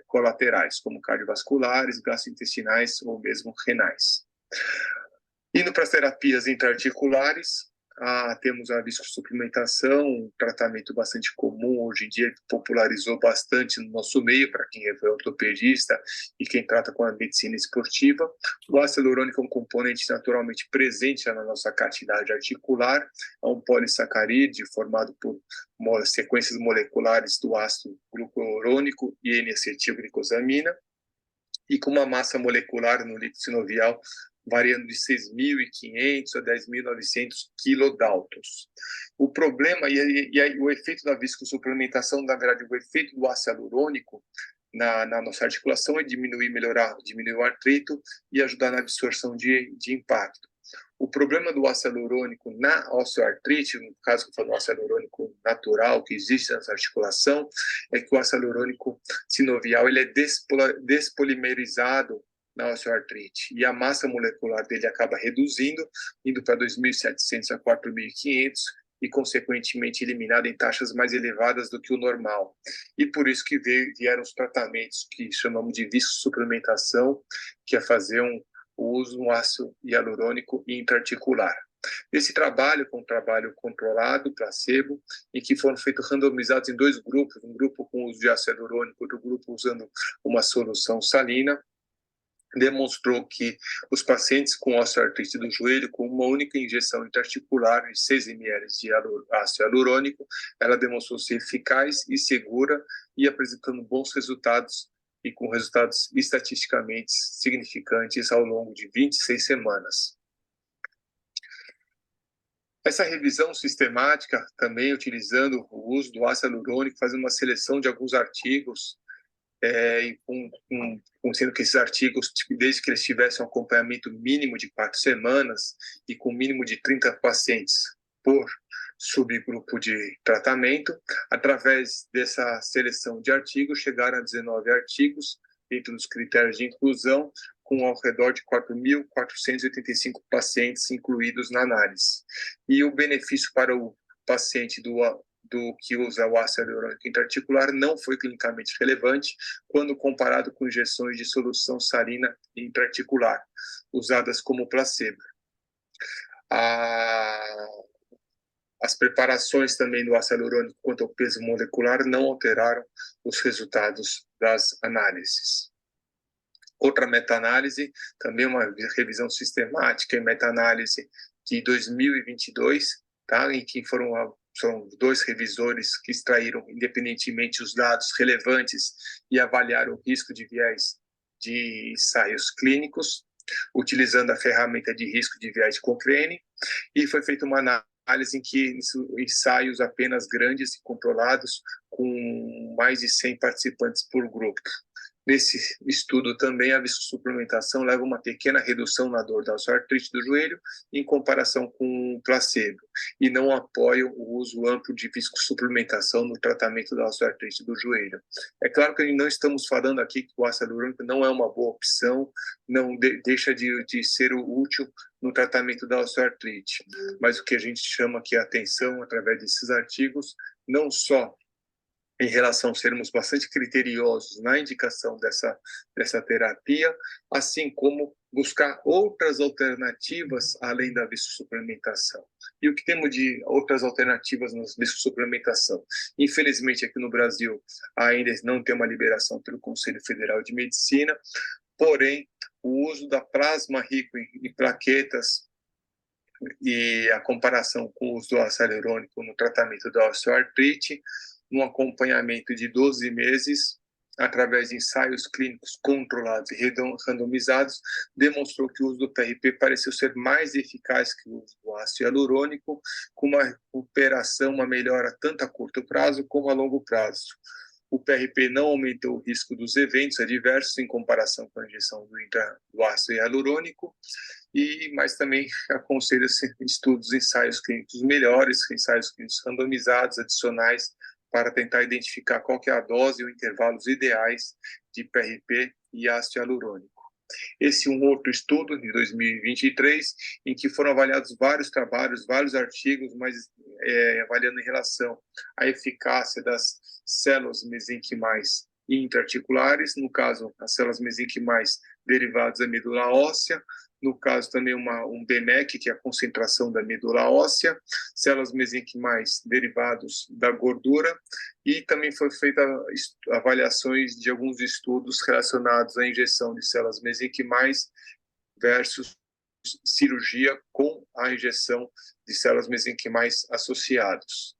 colaterais, como cardiovasculares, gastrointestinais ou mesmo renais. Indo para as terapias intraarticulares, temos a viscosuplementação, um tratamento bastante comum hoje em dia, que popularizou bastante no nosso meio, para quem é ortopedista e quem trata com a medicina esportiva. O ácido hialurônico é um componente naturalmente presente na nossa cartilagem articular, é um polissacarídeo formado por sequências moleculares do ácido glucurônico e N-acetilglicosamina, e com uma massa molecular no líquido sinovial variando de 6.500 a 10.900 quilodaltons. O problema e o efeito da viscosuplementação, na verdade, o efeito do ácido hialurônico na nossa articulação é diminuir o artrito e ajudar na absorção de impacto. O problema do ácido hialurônico na osteoartrite, no caso que eu falo do ácido hialurônico natural que existe nessa articulação, é que o ácido hialurônico sinovial ele é despolimerizado na osteoartrite, e a massa molecular dele acaba reduzindo, indo para 2.700 a 4.500, e consequentemente eliminado em taxas mais elevadas do que o normal. E por isso que vieram os tratamentos que chamamos de viscosuplementação, que é fazer o uso de um ácido hialurônico intraarticular. Esse trabalho foi um trabalho controlado, placebo, em que foram feitos randomizados em 2 grupos, um grupo com uso de ácido hialurônico, outro grupo usando uma solução salina. Demonstrou que os pacientes com osteoartrite do joelho, com uma única injeção intraarticular de 6 ml de ácido hialurônico, ela demonstrou ser eficaz e segura e apresentando bons resultados e com resultados estatisticamente significantes ao longo de 26 semanas. Essa revisão sistemática, também utilizando o uso do ácido hialurônico, fazendo uma seleção de alguns artigos, sendo que esses artigos, desde que eles tivessem um acompanhamento mínimo de 4 semanas e com mínimo de 30 pacientes por subgrupo de tratamento, através dessa seleção de artigos, chegaram a 19 artigos dentro dos critérios de inclusão, com ao redor de 4.485 pacientes incluídos na análise. E o benefício para o paciente do que usa o ácido hialurônico intraarticular não foi clinicamente relevante quando comparado com injeções de solução salina intraarticular, usadas como placebo. As preparações também do ácido hialurônico quanto ao peso molecular não alteraram os resultados das análises. Outra meta-análise, também uma revisão sistemática e meta-análise de 2022, tá? Em que são 2 revisores que extraíram independentemente os dados relevantes e avaliaram o risco de viés de ensaios clínicos, utilizando a ferramenta de risco de viés de Cochrane, e foi feita uma análise em que ensaios apenas grandes e controlados, com mais de 100 participantes por grupo. Nesse estudo também, a viscosuplementação leva uma pequena redução na dor da osteoartrite do joelho em comparação com o placebo, e não apoia o uso amplo de viscosuplementação no tratamento da osteoartrite do joelho. É claro que não estamos falando aqui que o ácido hialurônico não é uma boa opção, não deixa de ser útil no tratamento da osteoartrite, mas o que a gente chama aqui a atenção através desses artigos, não só em relação a sermos bastante criteriosos na indicação dessa terapia, assim como buscar outras alternativas além da viscosuplementação. E o que temos de outras alternativas na viscosuplementação? Infelizmente, aqui no Brasil, ainda não tem uma liberação pelo Conselho Federal de Medicina, porém, o uso da plasma rico em plaquetas e a comparação com o uso do ácido hialurônico no tratamento da osteoartrite, num acompanhamento de 12 meses, através de ensaios clínicos controlados e randomizados, demonstrou que o uso do PRP pareceu ser mais eficaz que o uso do ácido hialurônico, com uma recuperação, uma melhora tanto a curto prazo como a longo prazo. O PRP não aumentou o risco dos eventos adversos em comparação com a injeção do ácido hialurônico, mas também aconselha estudos, ensaios clínicos melhores, ensaios clínicos randomizados, adicionais, para tentar identificar qual que é a dose e os intervalos ideais de PRP e ácido hialurônico. Esse é um outro estudo de 2023, em que foram avaliados vários trabalhos, vários artigos, mas avaliando em relação à eficácia das células mesenquimais intraarticulares, no caso, as células mesenquimais derivadas da medula óssea, no caso também um BMEC, que é a concentração da medula óssea, células mesenquimais derivados da gordura, e também foi feita avaliações de alguns estudos relacionados à injeção de células mesenquimais versus cirurgia com a injeção de células mesenquimais associados.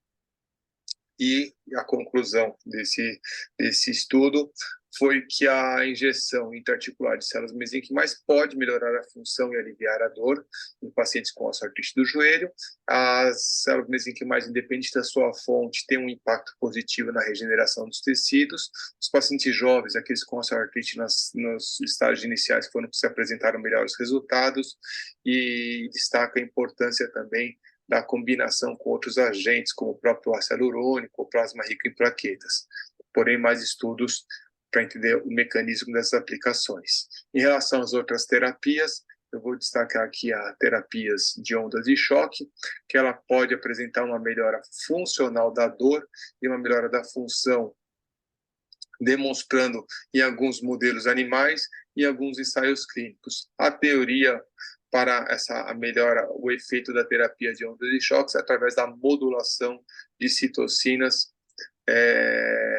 E a conclusão desse estudo foi que a injeção intraarticular de células mesenquimais pode melhorar a função e aliviar a dor em pacientes com osteoartrite do joelho. As células mesenquimais, independente da sua fonte, têm um impacto positivo na regeneração dos tecidos. Os pacientes jovens, aqueles com osteoartrite nos estágios iniciais, foram que se apresentaram melhores resultados, e destaca a importância também da combinação com outros agentes, como o próprio ácido hialurônico ou plasma rico em plaquetas. Porém, mais estudos para entender o mecanismo dessas aplicações. Em relação às outras terapias, eu vou destacar aqui as terapias de ondas de choque, que ela pode apresentar uma melhora funcional da dor e uma melhora da função, demonstrando em alguns modelos animais e alguns ensaios clínicos. A teoria para a melhora, o efeito da terapia de ondas de choque através da modulação de citocinas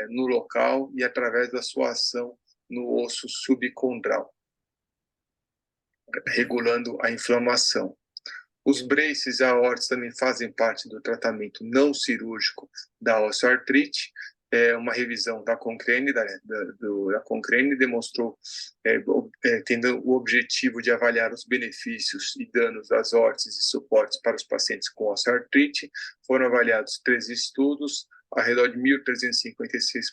no local e através da sua ação no osso subcondral, regulando a inflamação. Os braces e a órtese também fazem parte do tratamento não cirúrgico da osteoartrite. Uma revisão da Cochrane, da Cochrane demonstrou, tendo o objetivo de avaliar os benefícios e danos das órteses e suportes para os pacientes com osteoartrite. Foram avaliados 13 estudos, ao redor de 1.356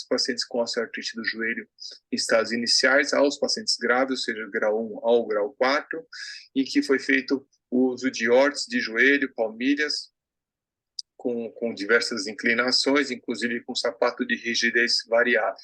pacientes com osteoartrite do joelho em estágios iniciais, aos pacientes graves, seja grau 1 ao grau 4, em que foi feito o uso de órteses de joelho, palmilhas, com diversas inclinações, inclusive com sapato de rigidez variável.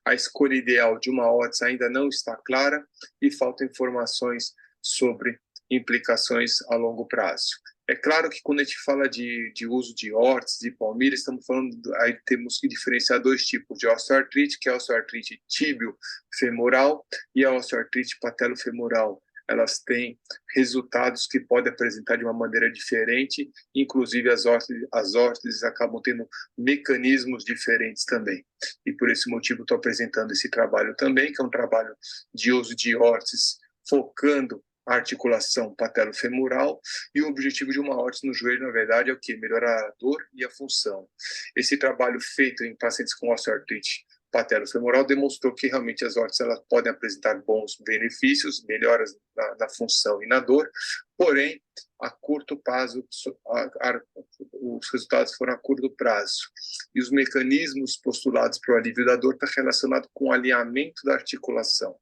A escolha ideal de uma órtese ainda não está clara e faltam informações sobre implicações a longo prazo. É claro que quando a gente fala de uso de órteses e palmilhas, estamos falando, aí temos que diferenciar dois tipos de osteoartrite, que é a osteoartrite tíbio-femoral e a osteoartrite patelo-femoral. Elas têm resultados que podem apresentar de uma maneira diferente, inclusive as órteses acabam tendo mecanismos diferentes também. E por esse motivo estou apresentando esse trabalho também, que é um trabalho de uso de órteses focando a articulação patelo-femoral, e o objetivo de uma órtese no joelho, na verdade, é o quê? Melhorar a dor e a função. Esse trabalho feito em pacientes com osteoartrite patelo-femoral demonstrou que realmente as órteses elas podem apresentar bons benefícios, melhoras na função e na dor, porém, a curto prazo, os resultados foram a curto prazo. E os mecanismos postulados para o alívio da dor estão relacionados com o alinhamento da articulação.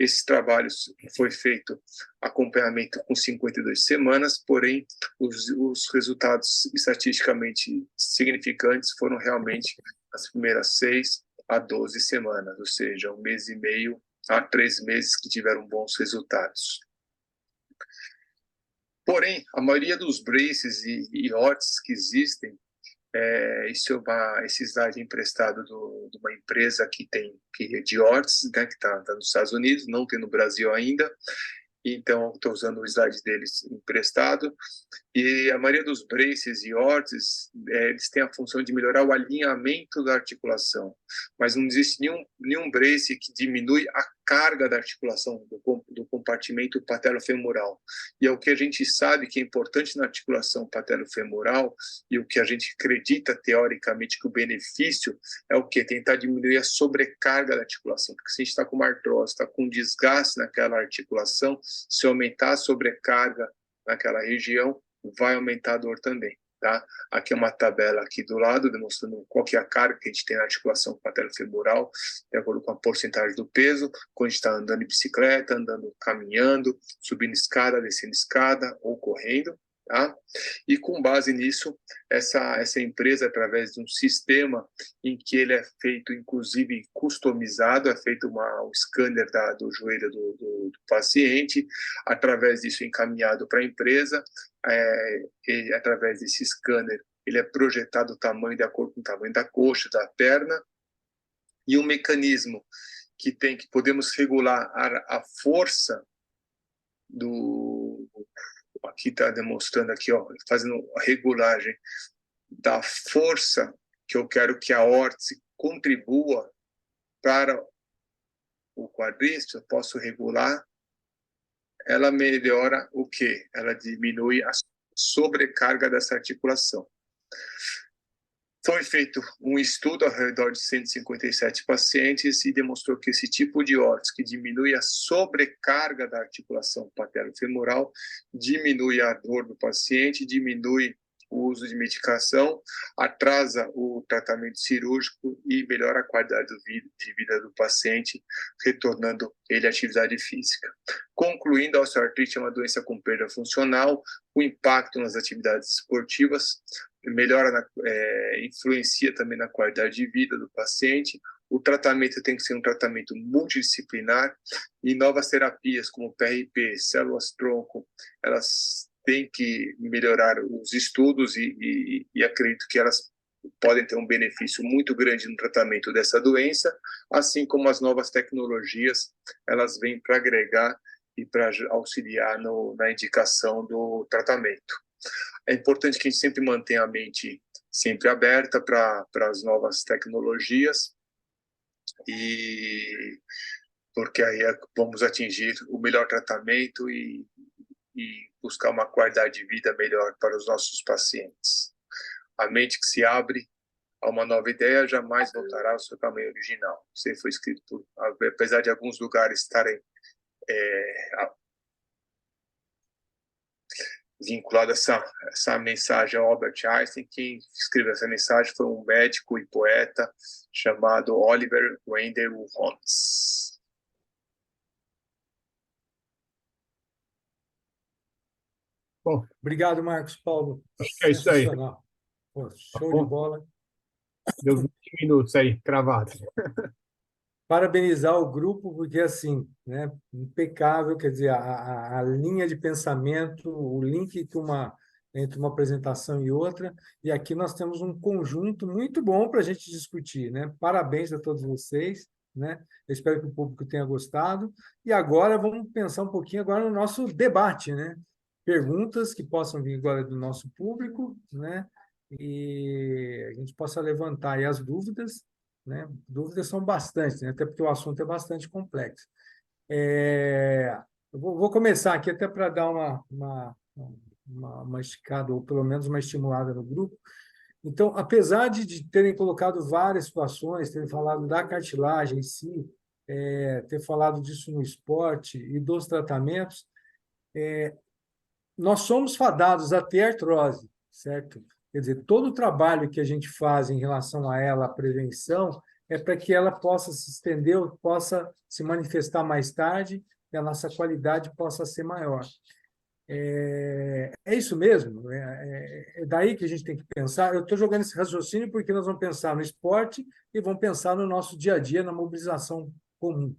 Esse trabalho foi feito acompanhamento com 52 semanas, porém, os resultados estatisticamente significantes foram realmente as primeiras 6 a 12 semanas, ou seja, 1 mês e meio a 3 meses que tiveram bons resultados. Porém, a maioria dos braces e órteses que existem, esse slide é emprestado de uma empresa que é de órteses, né, que está nos Estados Unidos, não tem no Brasil ainda, então estou usando o slide deles emprestado. E a maioria dos braces e órteses, eles têm a função de melhorar o alinhamento da articulação, mas não existe nenhum brace que diminui a carga da articulação do compartimento patelo-femoral. E é o que a gente sabe que é importante na articulação patelo-femoral, e o que a gente acredita teoricamente que o benefício é o quê? Tentar diminuir a sobrecarga da articulação, porque se a gente está com uma artrose, está com desgaste naquela articulação, se aumentar a sobrecarga naquela região, vai aumentar a dor também, tá? Aqui é uma tabela aqui do lado, demonstrando qual que é a carga que a gente tem na articulação patelo-femoral, de acordo com a porcentagem do peso, quando a gente está andando de bicicleta, andando, caminhando, subindo escada, descendo escada ou correndo, tá? E com base nisso, essa empresa, através de um sistema em que ele é feito, inclusive, customizado, é feito um scanner do joelho do paciente, através disso encaminhado para a empresa, e através desse scanner, ele é projetado o tamanho de acordo com o tamanho da coxa, da perna, e um mecanismo que podemos regular a força aqui está demonstrando aqui, ó, fazendo a regulagem da força que eu quero que a órtese contribua para o quadríceps, eu posso regular, ela melhora o quê? Ela diminui a sobrecarga dessa articulação. Foi feito um estudo ao redor de 157 pacientes e demonstrou que esse tipo de órtese que diminui a sobrecarga da articulação patelo-femoral, diminui a dor do paciente, diminui o uso de medicação, atrasa o tratamento cirúrgico e melhora a qualidade de vida do paciente, retornando ele à atividade física. Concluindo, a osteoartrite é uma doença com perda funcional, com impacto nas atividades esportivas, influencia também na qualidade de vida do paciente. O tratamento tem que ser um tratamento multidisciplinar e novas terapias como PRP, células-tronco, elas têm que melhorar os estudos e acredito que elas podem ter um benefício muito grande no tratamento dessa doença, assim como as novas tecnologias, elas vêm para agregar e para auxiliar na indicação do tratamento. É importante que a gente sempre mantenha a mente sempre aberta para as novas tecnologias, porque aí vamos atingir o melhor tratamento e buscar uma qualidade de vida melhor para os nossos pacientes. A mente que se abre a uma nova ideia jamais voltará ao seu tamanho original. Isso foi escrito apesar de alguns lugares estarem vinculado essa mensagem ao Albert Einstein. Quem escreveu essa mensagem foi um médico e poeta chamado Oliver Wendell Holmes. Bom, Obrigado, Marcos Paulo. é isso aí. Sensacional. Pô, show bom. de bola. Deu 20 minutos aí, cravado. Parabenizar o grupo, porque, assim, né, impecável, quer dizer, a linha de pensamento, o link que uma entre uma apresentação e outra, e aqui nós temos um conjunto muito bom para a gente discutir, né? Parabéns a todos vocês, né? Eu espero que o público tenha gostado. E agora vamos pensar um pouquinho agora no nosso debate, né? Perguntas que possam vir agora do nosso público, né? E a gente possa levantar aí as dúvidas, né? Dúvidas são bastantes, né? Até porque o assunto é bastante complexo. Eu vou começar aqui até para dar uma esticada, ou pelo menos uma estimulada no grupo. Então, apesar de terem colocado várias situações, terem falado da cartilagem em si, ter falado disso no esporte e dos tratamentos, nós somos fadados a ter artrose, certo? Quer dizer, todo o trabalho que a gente faz em relação a ela, a prevenção, é para que ela possa se estender, ou possa se manifestar mais tarde, e a nossa qualidade possa ser maior. É isso mesmo? É daí que a gente tem que pensar. Eu estou jogando esse raciocínio porque nós vamos pensar no esporte e vamos pensar no nosso dia a dia, na mobilização comum.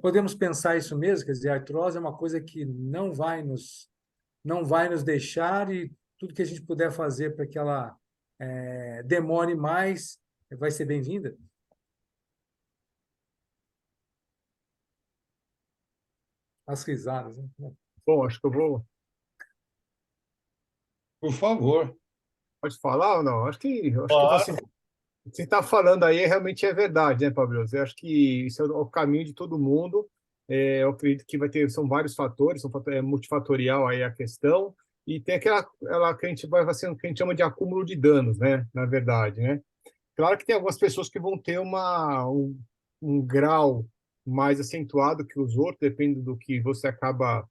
Podemos pensar isso mesmo, quer dizer, a artrose é uma coisa que não vai nos deixar, e tudo que a gente puder fazer para que ela demore mais vai ser bem-vinda. As risadas, né? Bom, acho que eu vou. Por favor. Pode falar ou não? Acho que Claro. você está falando aí realmente é verdade, né, Pablo? Eu acho que isso é o caminho de todo mundo. Eu acredito que são vários fatores, é multifatorial aí a questão, e tem aquela que a gente vai fazendo, que a gente chama de acúmulo de danos, né, na verdade, né? Claro que tem algumas pessoas que vão ter um grau mais acentuado que os outros, depende do que você acaba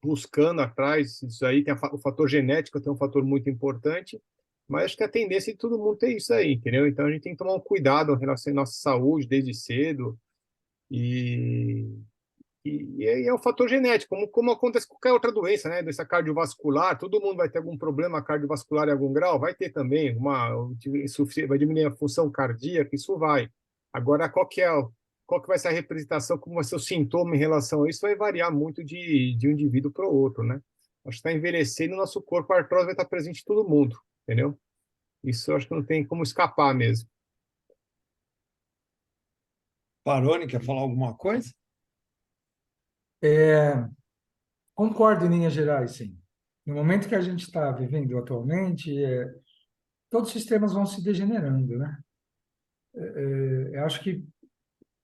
buscando atrás. Isso aí tem o fator genético, tem um fator muito importante, mas acho que a tendência de todo mundo tem isso aí, entendeu? Então a gente tem que tomar um cuidado em relação à nossa saúde desde cedo, e, é um fator genético, como acontece com qualquer outra doença, né? Doença cardiovascular, todo mundo vai ter algum problema cardiovascular em algum grau, vai ter também vai diminuir a função cardíaca, isso vai. Agora, qual que vai ser a representação, como vai ser o sintoma em relação a isso, vai variar muito de um indivíduo para o outro, né? Acho que está envelhecendo, o nosso corpo, a artrose vai estar presente em todo mundo, entendeu? Isso eu acho que não tem como escapar mesmo. Paroni, quer falar alguma coisa? Concordo em linhas gerais, sim. No momento que a gente está vivendo atualmente, todos os sistemas vão se degenerando, né? Eu acho que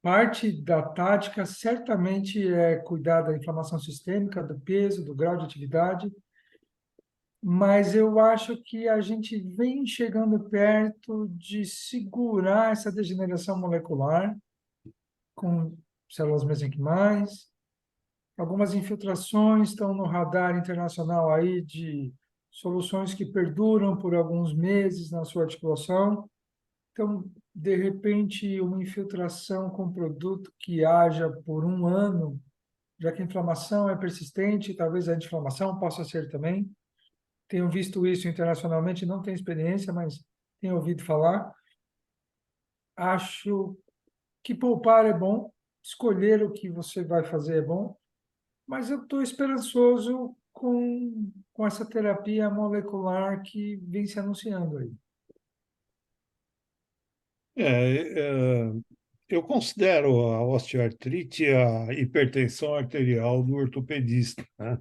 parte da tática certamente é cuidar da inflamação sistêmica, do peso, do grau de atividade, mas eu acho que a gente vem chegando perto de segurar essa degeneração molecular com células mesenquimais. Algumas infiltrações estão no radar internacional aí de soluções que perduram por alguns meses na sua articulação. Então, de repente, uma infiltração com produto que haja por um ano, já que a inflamação é persistente, talvez a anti-inflamação possa ser também. Tenho visto isso internacionalmente, não tenho experiência, mas tenho ouvido falar. Acho que poupar é bom, escolher o que você vai fazer é bom, mas eu estou esperançoso com essa terapia molecular que vem se anunciando aí. Eu considero a osteoartrite a hipertensão arterial do ortopedista, né?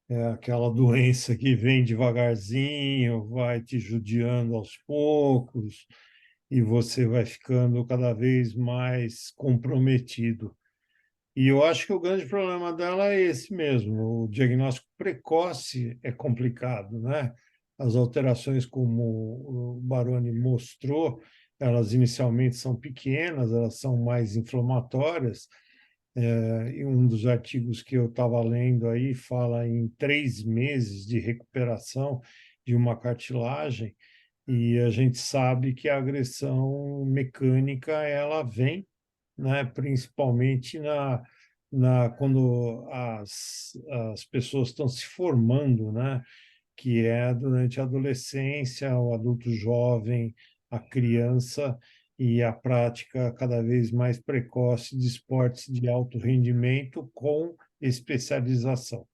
É aquela doença que vem devagarzinho, vai te judiando aos poucos, e você vai ficando cada vez mais comprometido. E eu acho que o grande problema dela é esse mesmo. O diagnóstico precoce é complicado, né? As alterações, como o Baroni mostrou, elas inicialmente são pequenas, elas são mais inflamatórias. E um dos artigos que eu estava lendo aí fala em 3 meses de recuperação de uma cartilagem, e a gente sabe que a agressão mecânica ela vem, né, principalmente quando as pessoas estão se formando, né, que é durante a adolescência, o adulto jovem, a criança, e a prática cada vez mais precoce de esportes de alto rendimento com especialização.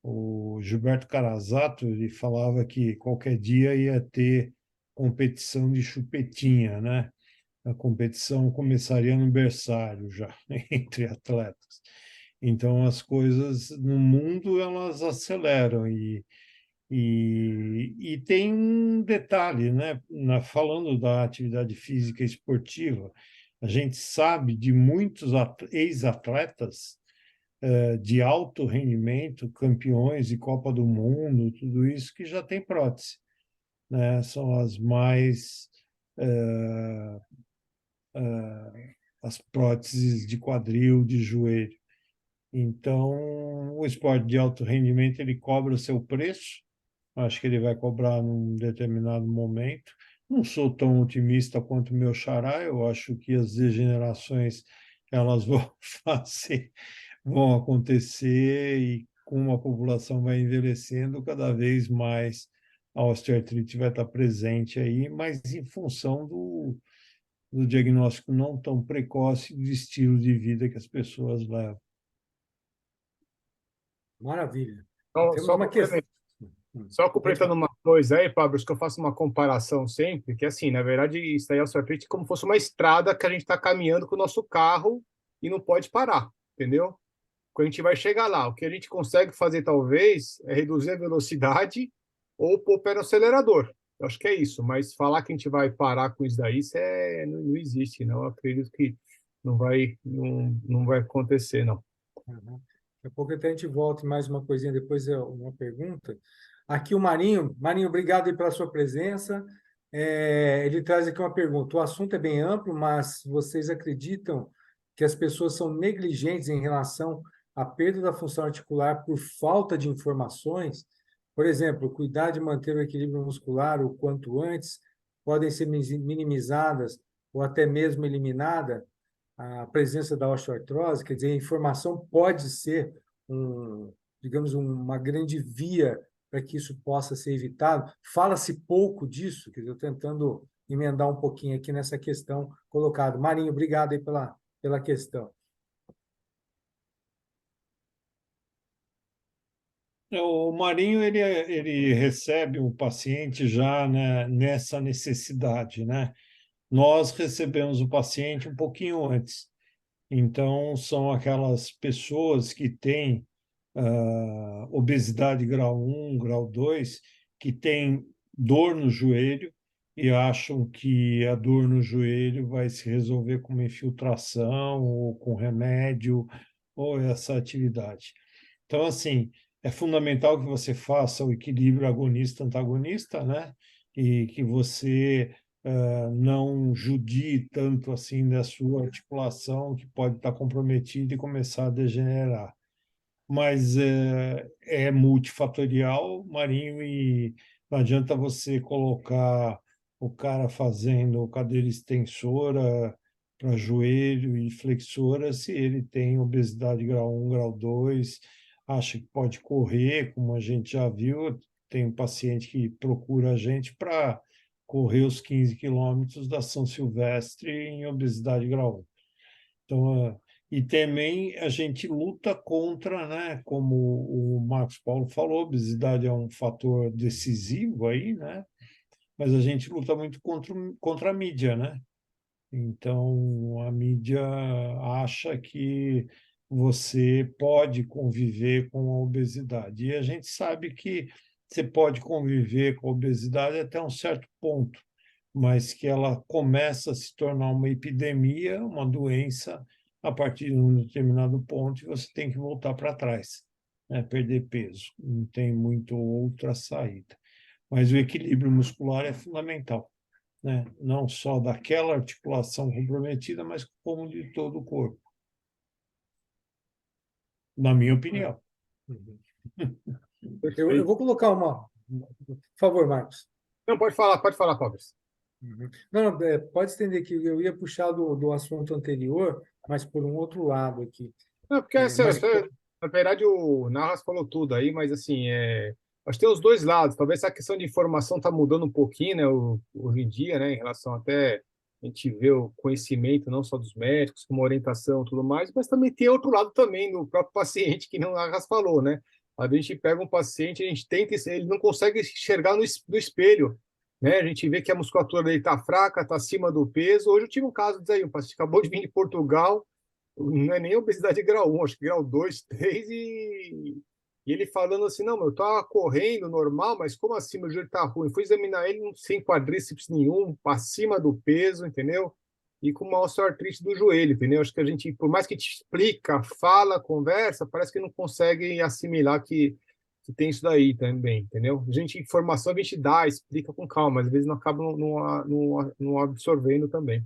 O Gilberto Carazato, ele falava que qualquer dia ia ter competição de chupetinha, né? A competição começaria no berçário já, entre atletas. Então, as coisas no mundo, elas aceleram. E tem um detalhe, né? Falando da atividade física esportiva, a gente sabe de muitos ex-atletas de alto rendimento, campeões de Copa do Mundo, tudo isso que já tem prótese, né? São as mais as próteses de quadril, de joelho. Então, o esporte de alto rendimento ele cobra o seu preço. Acho que ele vai cobrar num determinado momento. Não sou tão otimista quanto o meu xará. Eu acho que as degenerações elas vão vão acontecer e como a população vai envelhecendo, cada vez mais a osteoartrite vai estar presente aí, mas em função do diagnóstico não tão precoce do estilo de vida que as pessoas levam. Maravilha. Então, Temos uma questão. só completando uma coisa aí, Pablo, que eu faço uma comparação sempre, que assim, na verdade, isso aí é o osteoartrite como se fosse uma estrada que a gente está caminhando com o nosso carro e não pode parar, entendeu? Quando a gente vai chegar lá, o que a gente consegue fazer, talvez, é reduzir a velocidade ou pôr o pé no acelerador. Eu acho que é isso, mas falar que a gente vai parar com isso daí, não existe, não. Eu acredito que não vai acontecer, não. Uhum. Daqui a pouco até a gente volta em mais uma coisinha, depois é uma pergunta. Aqui o Marinho. Marinho, obrigado aí pela sua presença. Ele traz aqui uma pergunta. O assunto é bem amplo, mas vocês acreditam que as pessoas são negligentes em relação à perda da função articular por falta de informações? Por exemplo, cuidar de manter o equilíbrio muscular o quanto antes podem ser minimizadas ou até mesmo eliminada a presença da osteoartrose, quer dizer, a informação pode ser digamos, uma grande via para que isso possa ser evitado. Fala-se pouco disso, quer dizer, eu tentando emendar um pouquinho aqui nessa questão colocada. Marinho, obrigado aí pela questão. O Marinho ele recebe um paciente já, né, nessa necessidade, né? Nós recebemos o paciente um pouquinho antes. Então, são aquelas pessoas que têm obesidade grau 1, grau 2, que têm dor no joelho e acham que a dor no joelho vai se resolver com uma infiltração ou com remédio ou essa atividade. Então, assim, é fundamental que você faça o equilíbrio agonista-antagonista, né? E que você não judie tanto assim da sua articulação, que pode estar comprometida e começar a degenerar. Mas é multifatorial, Marinho, e não adianta você colocar o cara fazendo cadeira extensora para joelho e flexora se ele tem obesidade grau 1, grau 2, acha que pode correr, como a gente já viu, tem um paciente que procura a gente para correr os 15 quilômetros da São Silvestre em obesidade grau 1. Então, e também a gente luta contra, né, como o Marcos Paulo falou, a obesidade é um fator decisivo aí, né, mas a gente luta muito contra a mídia, né? Então, a mídia acha que você pode conviver com a obesidade. E a gente sabe que você pode conviver com a obesidade até um certo ponto, mas que ela começa a se tornar uma epidemia, uma doença, a partir de um determinado ponto, e você tem que voltar para trás, né? Perder peso. Não tem muito outra saída. Mas o equilíbrio muscular é fundamental, né? Não só daquela articulação comprometida, mas como de todo o corpo, na minha opinião. Eu vou colocar uma... Por favor, Marcos. Não, pode falar, Pablo. Não, pode estender aqui. Eu ia puxar do assunto anterior, mas por um outro lado aqui. Não, porque na verdade o Narras falou tudo aí, mas assim, acho que tem os dois lados. Talvez essa questão de informação está mudando um pouquinho, né, hoje em dia, né, em relação até a gente vê o conhecimento não só dos médicos, como orientação e tudo mais, mas também tem outro lado também no próprio paciente, que não o Narras falou, né? A gente pega um paciente, a gente tenta, ele não consegue enxergar no espelho, né? A gente vê que a musculatura dele está fraca, está acima do peso. Hoje eu tive um caso disso aí, um paciente acabou de vir de Portugal, não é nem obesidade grau 1, acho que grau 2, 3, e ele falando assim, não, eu estava correndo normal, mas como assim meu joelho está ruim? Fui examinar ele sem quadríceps nenhum, acima do peso, entendeu? E com uma osteoartrite do joelho, entendeu? Acho que a gente, por mais que te explica, fala, conversa, parece que não consegue assimilar que tem isso daí também, entendeu? A gente, informação a gente dá, explica com calma, às vezes não acaba não absorvendo também.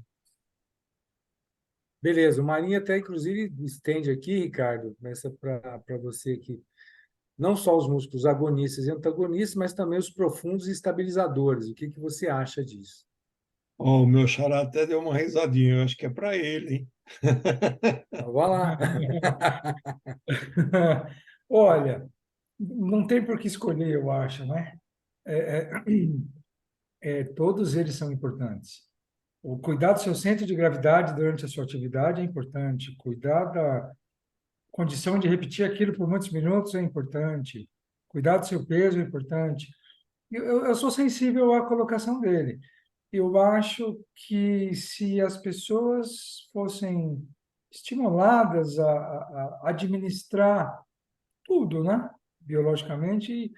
Beleza, o Marinho até, inclusive, estende aqui, Ricardo, para você aqui, não só os músculos agonistas e antagonistas, mas também os profundos e estabilizadores. O que você acha disso? Ó, o meu xará até deu uma risadinha, eu acho que é para ele, hein? Então, vai lá. Olha, não tem por que escolher, eu acho, né? É, todos eles são importantes. O cuidar do seu centro de gravidade durante a sua atividade é importante. Cuidar da condição de repetir aquilo por muitos minutos é importante. Cuidar do seu peso é importante. Eu sou sensível à colocação dele. Eu acho que se as pessoas fossem estimuladas a administrar tudo, né? Biologicamente,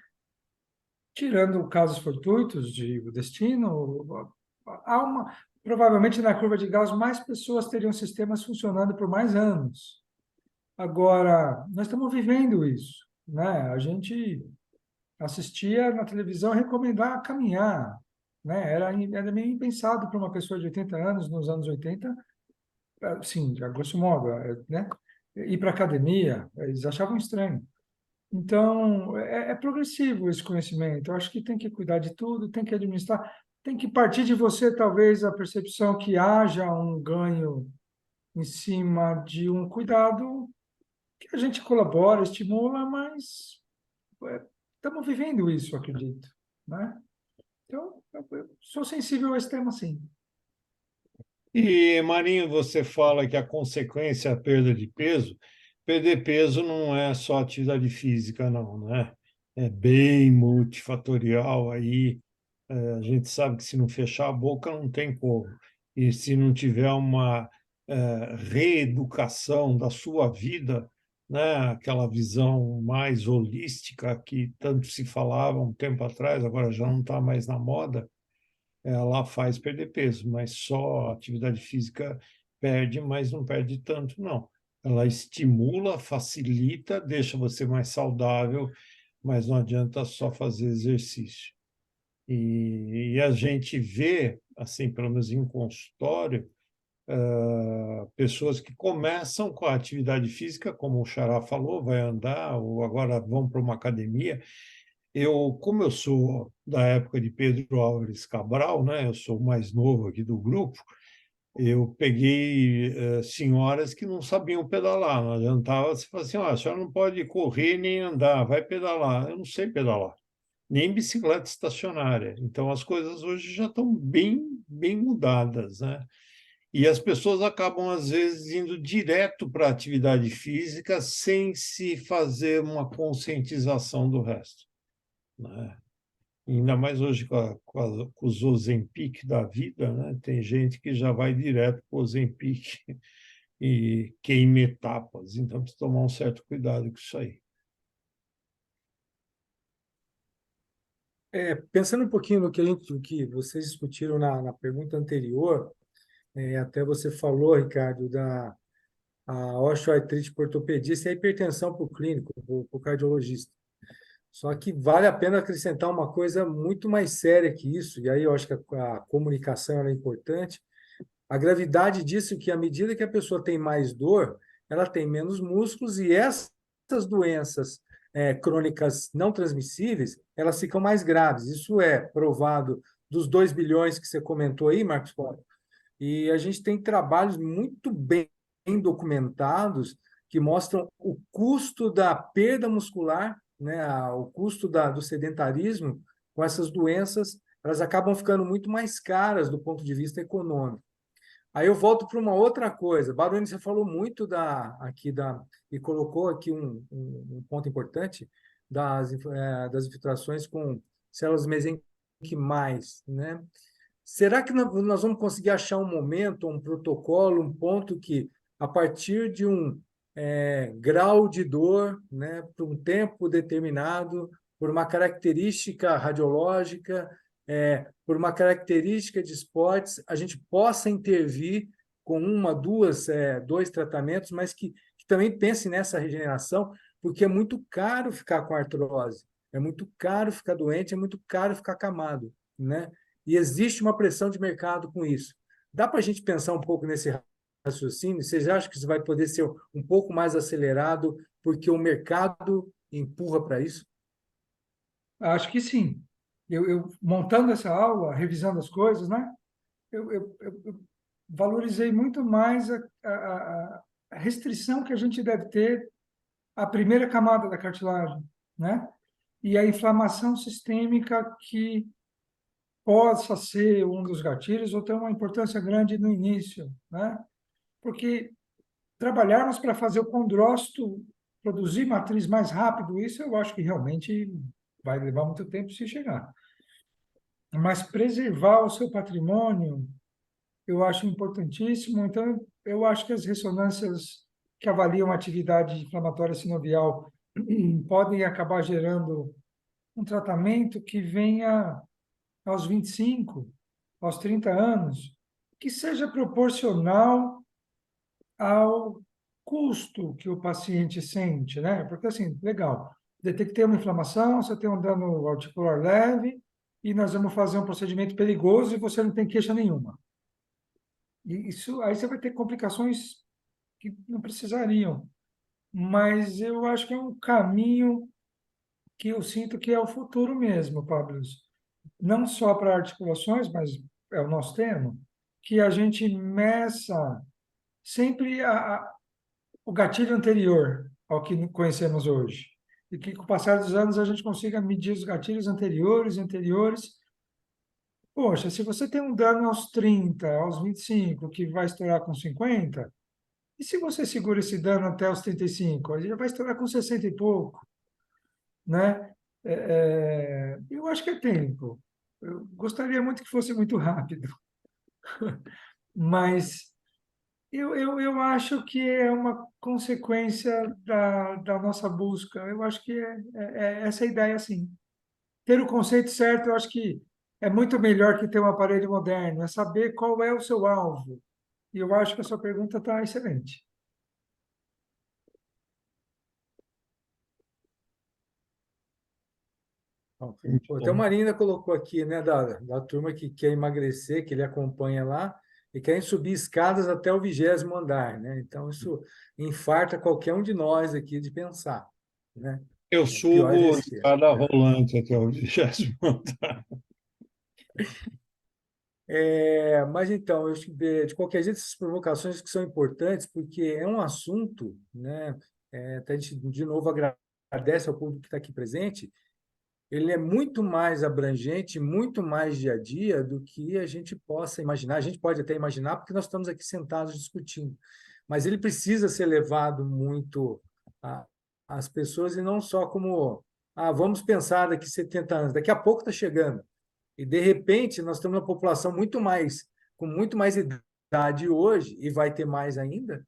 tirando casos fortuitos de o destino, há uma, provavelmente na curva de Gauss mais pessoas teriam sistemas funcionando por mais anos. Agora, nós estamos vivendo isso, né? A gente assistia na televisão recomendar caminhar, né? Era meio impensado para uma pessoa de 80 anos, nos anos 80, assim, a grosso modo, né? Ir para academia, eles achavam estranho. Então, é progressivo esse conhecimento. Eu acho que tem que cuidar de tudo, tem que administrar, tem que partir de você, talvez, a percepção que haja um ganho em cima de um cuidado que a gente colabora, estimula, mas estamos vivendo isso, acredito, né? Então, eu sou sensível a esse tema, sim. E, Marinho, você fala que a consequência é a perda de peso. Perder peso não é só atividade física, não, né? É bem multifatorial aí. A gente sabe que se não fechar a boca não tem como. E se não tiver uma reeducação da sua vida, né? Aquela visão mais holística que tanto se falava um tempo atrás, agora já não está mais na moda, ela faz perder peso, mas só a atividade física perde, mas não perde tanto, não. Ela estimula, facilita, deixa você mais saudável, mas não adianta só fazer exercício. E a gente vê, assim, pelo menos em consultório, pessoas que começam com a atividade física, como o Xará falou, vai andar, ou agora vão para uma academia. Como eu sou da época de Pedro Álvares Cabral, né, eu sou o mais novo aqui do grupo, eu peguei senhoras que não sabiam pedalar, não adiantava você falar assim, a senhora não pode correr nem andar, vai pedalar. Eu não sei pedalar, nem bicicleta estacionária. Então, as coisas hoje já estão bem mudadas, né? E as pessoas acabam, às vezes, indo direto para a atividade física sem se fazer uma conscientização do resto, né? Ainda mais hoje com os Ozempic da vida, né? Tem gente que já vai direto para o Ozempic e queima etapas, então precisa tomar um certo cuidado com isso aí. Pensando um pouquinho no que vocês discutiram na pergunta anterior, até você falou, Ricardo, da a osteoartrite por ortopedista e a hipertensão para o clínico, para o cardiologista. Só que vale a pena acrescentar uma coisa muito mais séria que isso, e aí eu acho que a comunicação é importante. A gravidade disso é que, à medida que a pessoa tem mais dor, ela tem menos músculos, e essas doenças crônicas não transmissíveis, elas ficam mais graves. Isso é provado dos 2 bilhões que você comentou aí, Marcos Paulo. E a gente tem trabalhos muito bem documentados que mostram o custo da perda muscular, né, o custo do sedentarismo com essas doenças, elas acabam ficando muito mais caras do ponto de vista econômico. Aí eu volto para uma outra coisa. Baroni, você falou muito e colocou aqui um ponto importante, das infiltrações com células mesenquimais, né? Será que nós vamos conseguir achar um momento, um protocolo, um ponto que, a partir de um grau de dor, né, por um tempo determinado, por uma característica radiológica, por uma característica de esportes, a gente possa intervir com dois tratamentos, mas que também pense nessa regeneração, porque é muito caro ficar com artrose, é muito caro ficar doente, é muito caro ficar acamado, né? E existe uma pressão de mercado com isso. Dá para a gente pensar um pouco nesse raciocínio? Vocês acham que isso vai poder ser um pouco mais acelerado porque o mercado empurra para isso? Acho que sim. Eu montando essa aula, revisando as coisas, né? Eu valorizei muito mais a restrição que a gente deve ter à primeira camada da cartilagem, né? E a inflamação sistêmica que possa ser um dos gatilhos ou ter uma importância grande no início, né? Porque trabalharmos para fazer o condrócito produzir matriz mais rápido, isso eu acho que realmente vai levar muito tempo se chegar. Mas preservar o seu patrimônio, eu acho importantíssimo. Então, eu acho que as ressonâncias que avaliam a atividade inflamatória sinovial podem acabar gerando um tratamento que venha aos 25, aos 30 anos, que seja proporcional ao custo que o paciente sente, né? Porque, assim, legal, detectei uma inflamação, você tem um dano articular leve, e nós vamos fazer um procedimento perigoso e você não tem queixa nenhuma. E isso, aí você vai ter complicações que não precisariam. Mas eu acho que é um caminho que eu sinto que é o futuro mesmo, Pablo. Não só para articulações, mas é o nosso tema, que a gente meça sempre o gatilho anterior ao que conhecemos hoje. E que, com o passar dos anos, a gente consiga medir os gatilhos anteriores. Poxa, se você tem um dano aos 30, aos 25, que vai estourar com 50, e se você segura esse dano até os 35, ele já vai estourar com 60 e pouco, né? Eu acho que é tempo. Eu gostaria muito que fosse muito rápido, mas eu acho que é uma consequência da nossa busca. Eu acho que é essa a ideia, sim. Ter o conceito certo, eu acho que é muito melhor que ter um aparelho moderno, é saber qual é o seu alvo. E eu acho que a sua pergunta está excelente. Pô, até o Marina colocou aqui, né, da turma que quer emagrecer, que ele acompanha lá, e querem subir escadas até o 20º andar, né? Então, isso infarta qualquer um de nós aqui de pensar, né? Eu Pior é subo esse. escada rolante até o 20º andar. Mas então, eu acho que de qualquer jeito, essas provocações que são importantes, porque é um assunto, né? Até a gente, de novo, agradece ao público que está aqui presente. Ele é muito mais abrangente, muito mais dia a dia do que a gente possa imaginar. A gente pode até imaginar, porque nós estamos aqui sentados discutindo, mas ele precisa ser levado muito às pessoas e não só como, vamos pensar daqui 70 anos, daqui a pouco está chegando. E, de repente, nós temos uma população com muito mais idade hoje, e vai ter mais ainda,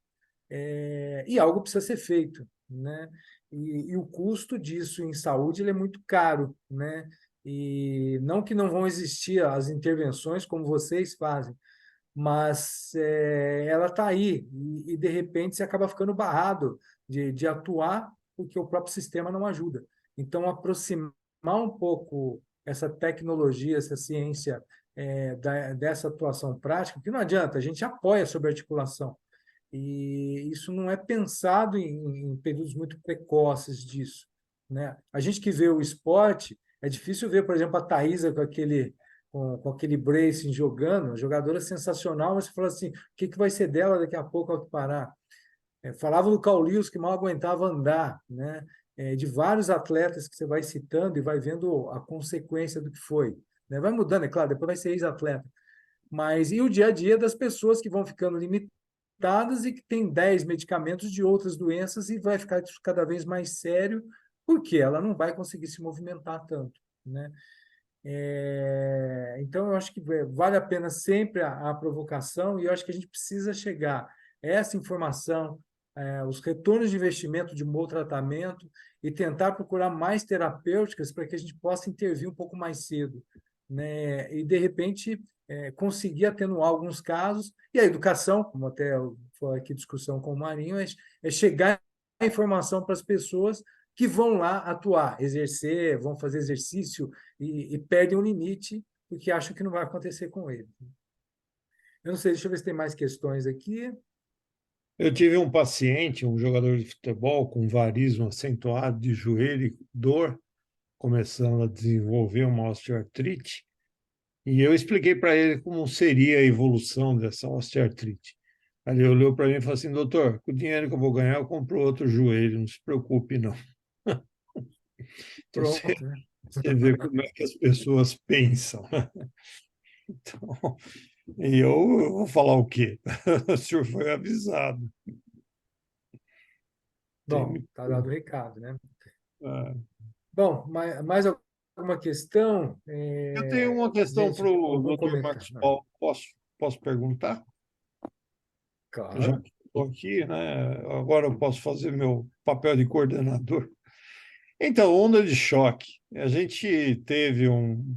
e algo precisa ser feito, né? E o custo disso em saúde ele é muito caro, né? E não que não vão existir as intervenções como vocês fazem, mas ela está aí e, de repente, você acaba ficando barrado de atuar porque o próprio sistema não ajuda. Então, aproximar um pouco essa tecnologia, essa ciência dessa atuação prática, que não adianta, a gente apoia sobre a articulação, e isso não é pensado em períodos muito precoces disso, né? A gente que vê o esporte, é difícil ver, por exemplo, a Thaisa com aquele bracing jogando, uma jogadora sensacional, mas você fala assim, o que vai ser dela daqui a pouco ao que parar? Falava do Caulius, que mal aguentava andar, né? De vários atletas que você vai citando e vai vendo a consequência do que foi, né? Vai mudando, é claro, depois vai ser ex-atleta. Mas e o dia a dia das pessoas que vão ficando limitadas e que têm 10 medicamentos de outras doenças e vai ficar cada vez mais sério porque ela não vai conseguir se movimentar tanto, né? Então, eu acho que vale a pena sempre a provocação, e eu acho que a gente precisa chegar a essa informação, os retornos de investimento de um bom tratamento, e tentar procurar mais terapêuticas para que a gente possa intervir um pouco mais cedo, né? E, de repente, conseguir atenuar alguns casos. E a educação, como até foi aqui discussão com o Marinho, é chegar a informação para as pessoas que vão lá atuar, exercer, vão fazer exercício e perdem o limite porque acham que não vai acontecer com ele. Eu não sei, deixa eu ver se tem mais questões aqui. Eu tive um paciente, um jogador de futebol com varismo acentuado de joelho e dor, começando a desenvolver uma osteoartrite, e eu expliquei para ele como seria a evolução dessa osteoartrite. Aí ele olhou para mim e falou assim: doutor, com o dinheiro que eu vou ganhar, eu compro outro joelho, não se preocupe, não. Então, Pronto, né? você vê como é que as pessoas pensam. Então, e eu vou falar o quê? O senhor foi avisado. Bom, Tem, está dado o recado, né? ah, Bom, mais alguma questão? eu tenho uma questão Gente, para o algum doutor comentário? Marcos Paulo. Posso perguntar? Já Claro. que estou aqui, né? Agora eu posso fazer meu papel de coordenador. Então, onda de choque. A gente teve um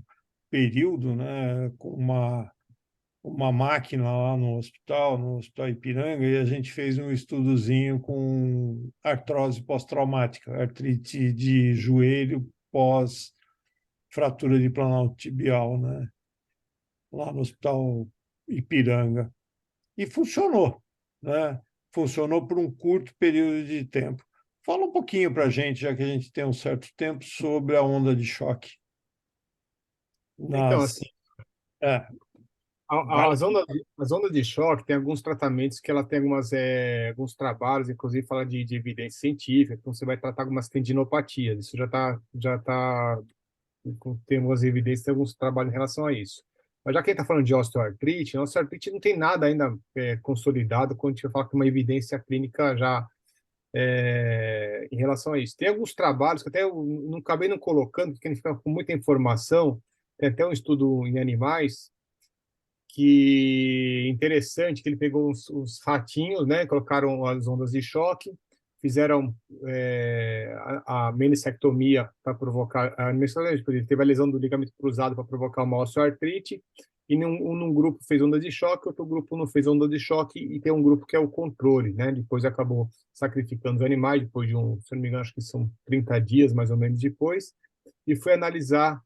período, né, com uma máquina lá no Hospital Ipiranga, e a gente fez um estudozinho com artrose pós-traumática, artrite de joelho pós-fratura de planalto tibial, né, lá no Hospital Ipiranga. E funcionou, né? Funcionou por um curto período de tempo. Fala um pouquinho para a gente, já que a gente tem um certo tempo, sobre a onda de choque. Então, Nas, assim, é, A- vale. As ondas, as ondas de choque tem alguns tratamentos que ela tem alguns trabalhos, inclusive fala de evidência científica, então você vai tratar algumas tendinopatias. Isso tem algumas evidências, tem alguns trabalhos em relação a isso. Mas já que a gente está falando de osteoartrite, a osteoartrite não tem nada ainda consolidado quando a gente fala que uma evidência clínica já em relação a isso. Tem alguns trabalhos que até eu não acabei não colocando, porque a gente fica com muita informação, tem até um estudo em animais que interessante que ele pegou os ratinhos, né, colocaram as ondas de choque, fizeram a meniscectomia para provocar a meniscectomia, ele teve a lesão do ligamento cruzado para provocar uma osteoartrite, e num grupo fez ondas de choque, outro grupo não fez ondas de choque, e tem um grupo que é o controle, né, depois acabou sacrificando os animais, depois de se não me engano, acho que são 30 dias mais ou menos depois, e foi analisar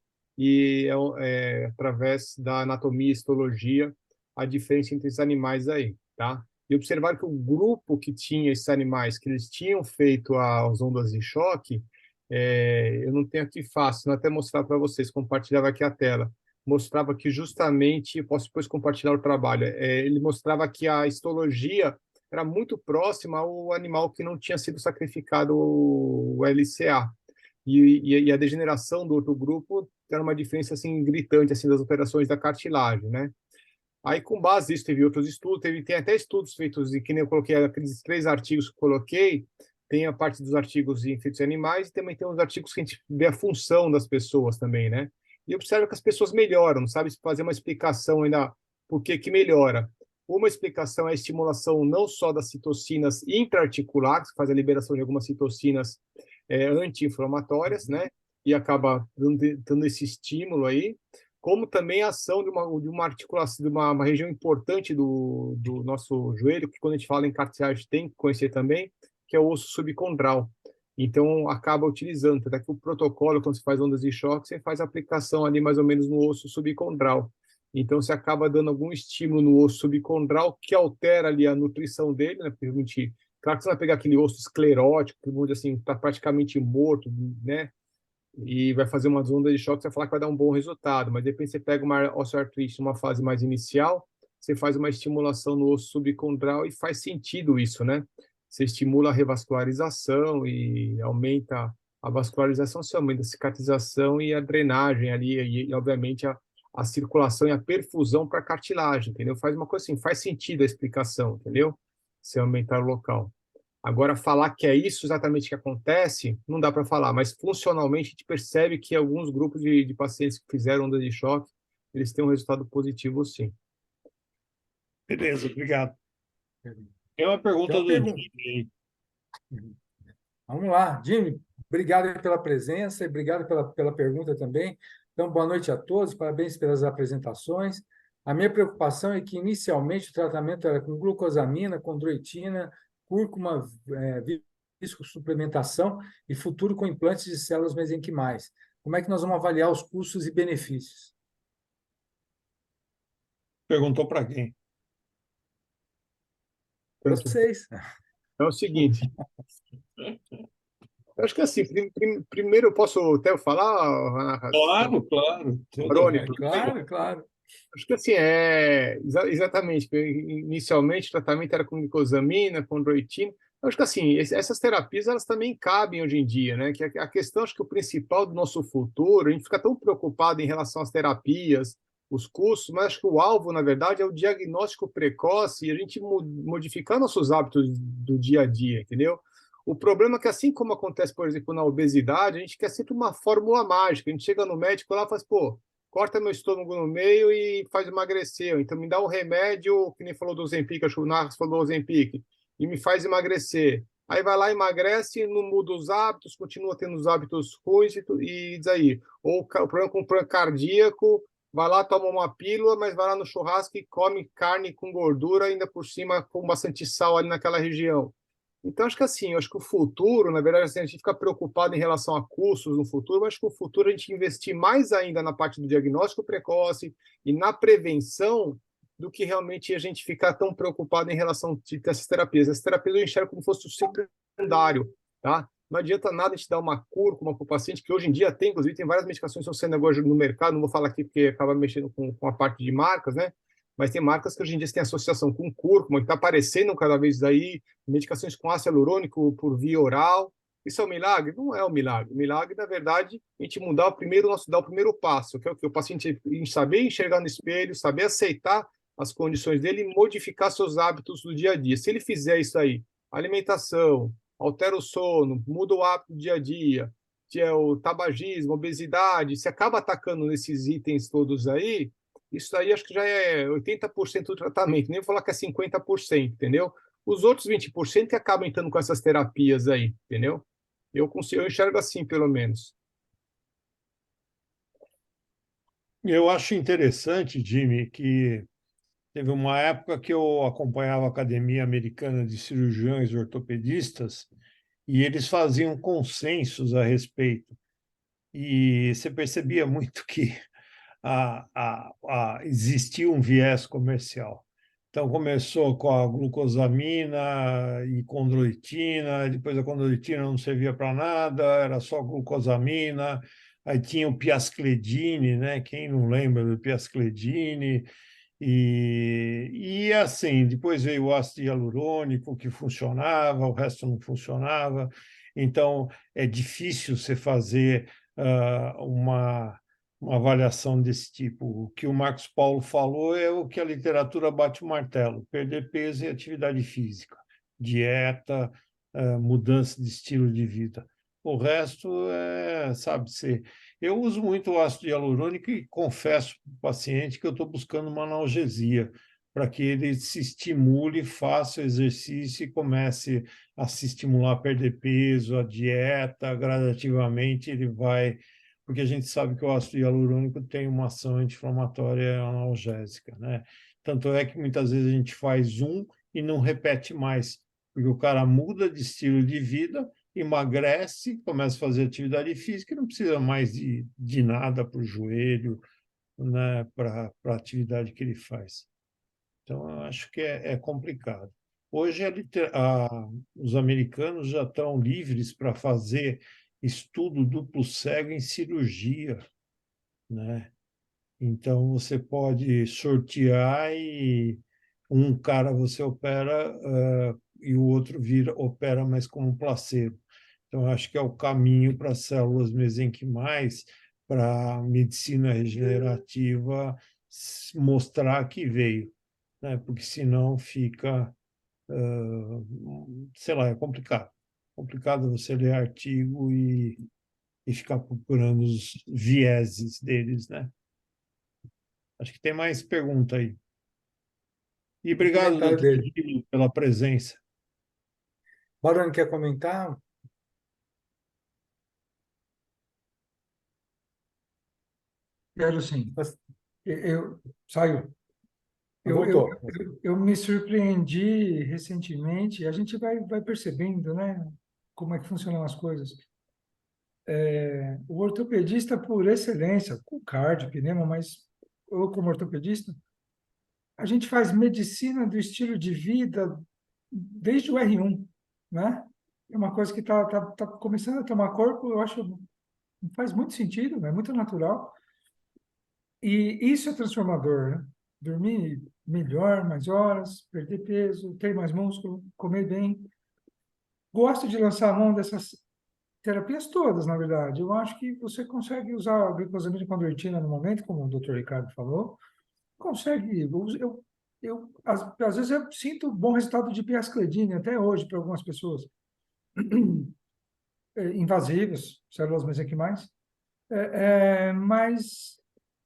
através da anatomia e histologia a diferença entre esses animais aí, tá? E observaram que o grupo que tinha esses animais, que eles tinham feito as ondas de choque, eu não tenho aqui fácil, não até mostrar para vocês, compartilhava aqui a tela, mostrava que justamente, posso depois compartilhar o trabalho, ele mostrava que a histologia era muito próxima ao animal que não tinha sido sacrificado, o LCA. E a degeneração do outro grupo era uma diferença assim gritante assim das alterações da cartilagem, né? Aí com base nisso teve outros estudos, tem até estudos feitos e que nem eu coloquei aqueles 3 artigos que eu coloquei, tem a parte dos artigos em feitos animais e também tem os artigos que a gente vê a função das pessoas também, né? E observa que as pessoas melhoram, não sabe fazer uma explicação ainda por que melhora. Uma explicação é a estimulação não só das citocinas intraarticulares, que faz a liberação de algumas citocinas anti-inflamatórias, né? E acaba dando esse estímulo aí, como também a ação de uma articulação, de uma região importante do nosso joelho, que quando a gente fala em cartilagem tem que conhecer também, que é o osso subcondral. Então, acaba utilizando, até que o protocolo, quando você faz ondas de choque, você faz a aplicação ali mais ou menos no osso subcondral. Então, você acaba dando algum estímulo no osso subcondral que altera ali a nutrição dele, né? Permitir. Claro que você vai pegar aquele osso esclerótico, que vamos dizer assim, está praticamente morto, né? E vai fazer uma onda de choque, você vai falar que vai dar um bom resultado, mas depois você pega uma osteoartrite numa fase mais inicial, você faz uma estimulação no osso subcondral e faz sentido isso, né? Você estimula a revascularização e aumenta a vascularização, você aumenta a cicatrização e a drenagem ali, e obviamente a circulação e a perfusão para a cartilagem, entendeu? Faz uma coisa assim, faz sentido a explicação, entendeu? Se aumentar o local. Agora, falar que é isso exatamente que acontece, não dá para falar, mas funcionalmente a gente percebe que alguns grupos de pacientes que fizeram onda de choque, eles têm um resultado positivo, sim. Beleza, obrigado. Tem uma pergunta Tem uma do pergunta. Jimmy aí. Vamos lá, Jimmy, obrigado aí pela presença e obrigado pela pergunta também. Então, boa noite a todos, parabéns pelas apresentações. A minha preocupação é que, inicialmente, o tratamento era com glucosamina, condroitina, cúrcuma, viscosuplementação e futuro com implantes de células mesenquimais. Como é que nós vamos avaliar os custos e benefícios? Perguntou para quem? Para vocês. Então é o seguinte, eu acho que assim, primeiro eu posso até falar, Claro, claro. Baroni, tudo bem? Claro, claro. Acho que assim, exatamente, inicialmente o tratamento era com glucosamina, com chondroitina. Eu acho que assim, essas terapias elas também cabem hoje em dia, né? Que a questão, acho que o principal do nosso futuro, a gente fica tão preocupado em relação às terapias, os custos, mas acho que o alvo, na verdade, é o diagnóstico precoce e a gente modificar nossos hábitos do dia a dia, entendeu? O problema é que, assim como acontece, por exemplo, na obesidade, a gente quer sempre uma fórmula mágica. A gente chega no médico lá e fala assim, pô, corta meu estômago no meio e faz emagrecer. Então me dá um remédio, que nem falou do Ozempic, acho que o Narras falou do Ozempic, e me faz emagrecer. Aí vai lá, emagrece, não muda os hábitos, continua tendo os hábitos ruins e diz aí. Ou o problema com o problema cardíaco, vai lá, toma uma pílula, mas vai lá no churrasco e come carne com gordura, ainda por cima com bastante sal ali naquela região. Então, acho que assim, acho que o futuro, na verdade, assim, a gente fica preocupado em relação a custos no futuro, mas acho que o futuro a gente investir mais ainda na parte do diagnóstico precoce e na prevenção do que realmente a gente ficar tão preocupado em relação a essas terapias. Essas terapias eu enxergo como se fosse o secundário, tá? Não adianta nada a gente dar uma cúrcuma para o paciente, que hoje em dia tem, inclusive, tem várias medicações que estão sendo agora no mercado, não vou falar aqui porque acaba mexendo com a parte de marcas, né? Mas tem marcas que hoje em dia têm associação com cúrcuma, que está aparecendo cada vez daí, medicações com ácido hialurônico por via oral. Isso é um milagre? Não é um milagre. O milagre, na verdade, é a gente mudar dar o primeiro passo, que é o que o paciente saber enxergar no espelho, saber aceitar as condições dele e modificar seus hábitos do dia a dia. Se ele fizer isso aí, alimentação, altera o sono, muda o hábito do dia a dia, que é o tabagismo, obesidade, se acaba atacando nesses itens todos aí, isso aí acho que já é 80% do tratamento, nem vou falar que é 50%, entendeu? Os outros 20% que acabam entrando com essas terapias aí, entendeu? Eu enxergo assim, pelo menos. Eu acho interessante, Jimmy, que teve uma época que eu acompanhava a Academia Americana de Cirurgiões Ortopedistas e eles faziam consensos a respeito. E você percebia muito que existia um viés comercial. Então, começou com a glucosamina e condroitina, depois a condroitina não servia para nada, era só glucosamina, aí tinha o piascledine, né? Quem não lembra do piascledine? E assim, depois veio o ácido hialurônico, que funcionava, o resto não funcionava. Então, é difícil você fazer uma avaliação desse tipo. O que o Marcos Paulo falou é o que a literatura bate o martelo: perder peso e atividade física, dieta, mudança de estilo de vida. O resto é, sabe-se. Eu uso muito o ácido hialurônico e confesso para o paciente que eu estou buscando uma analgesia, para que ele se estimule, faça o exercício e comece a se estimular a perder peso, a dieta, gradativamente ele vai, porque a gente sabe que o ácido hialurônico tem uma ação anti-inflamatória analgésica, né? Tanto é que muitas vezes a gente faz um e não repete mais, porque o cara muda de estilo de vida, emagrece, começa a fazer atividade física e não precisa mais de nada para o joelho, né, para a atividade que ele faz. Então, eu acho que é complicado. Hoje, os americanos já estão livres para fazer estudo duplo cego em cirurgia, né? Então, você pode sortear e um cara você opera e o outro opera mais como placebo. Então, acho que é o caminho para as células mesenquimais, para a medicina regenerativa mostrar que veio, né? Porque senão fica sei lá, é complicado. Complicado você ler artigo e ficar procurando os vieses deles, né? Acho que tem mais pergunta aí. E obrigado, Comentário doutor dele. Gil, pela presença. Baroni, quer comentar? Quero sim. Saiu. Voltou. Eu me surpreendi recentemente, a gente vai percebendo, né, como é que funcionam as coisas. O ortopedista por excelência, com cardio, pneu, mas eu como ortopedista, a gente faz medicina do estilo de vida desde o R1, né? É uma coisa que tá começando a tomar corpo, eu acho, faz muito sentido, é muito natural. E isso é transformador, né? Dormir melhor, mais horas, perder peso, ter mais músculo, comer bem. Gosto de lançar a mão dessas terapias todas, na verdade. Eu acho que você consegue usar a glucosamina com androitina no momento, como o Dr. Ricardo falou. Consegue. Às vezes eu sinto bom resultado de piascledine até hoje para algumas pessoas. Invasivas, células mesenquimais. Mas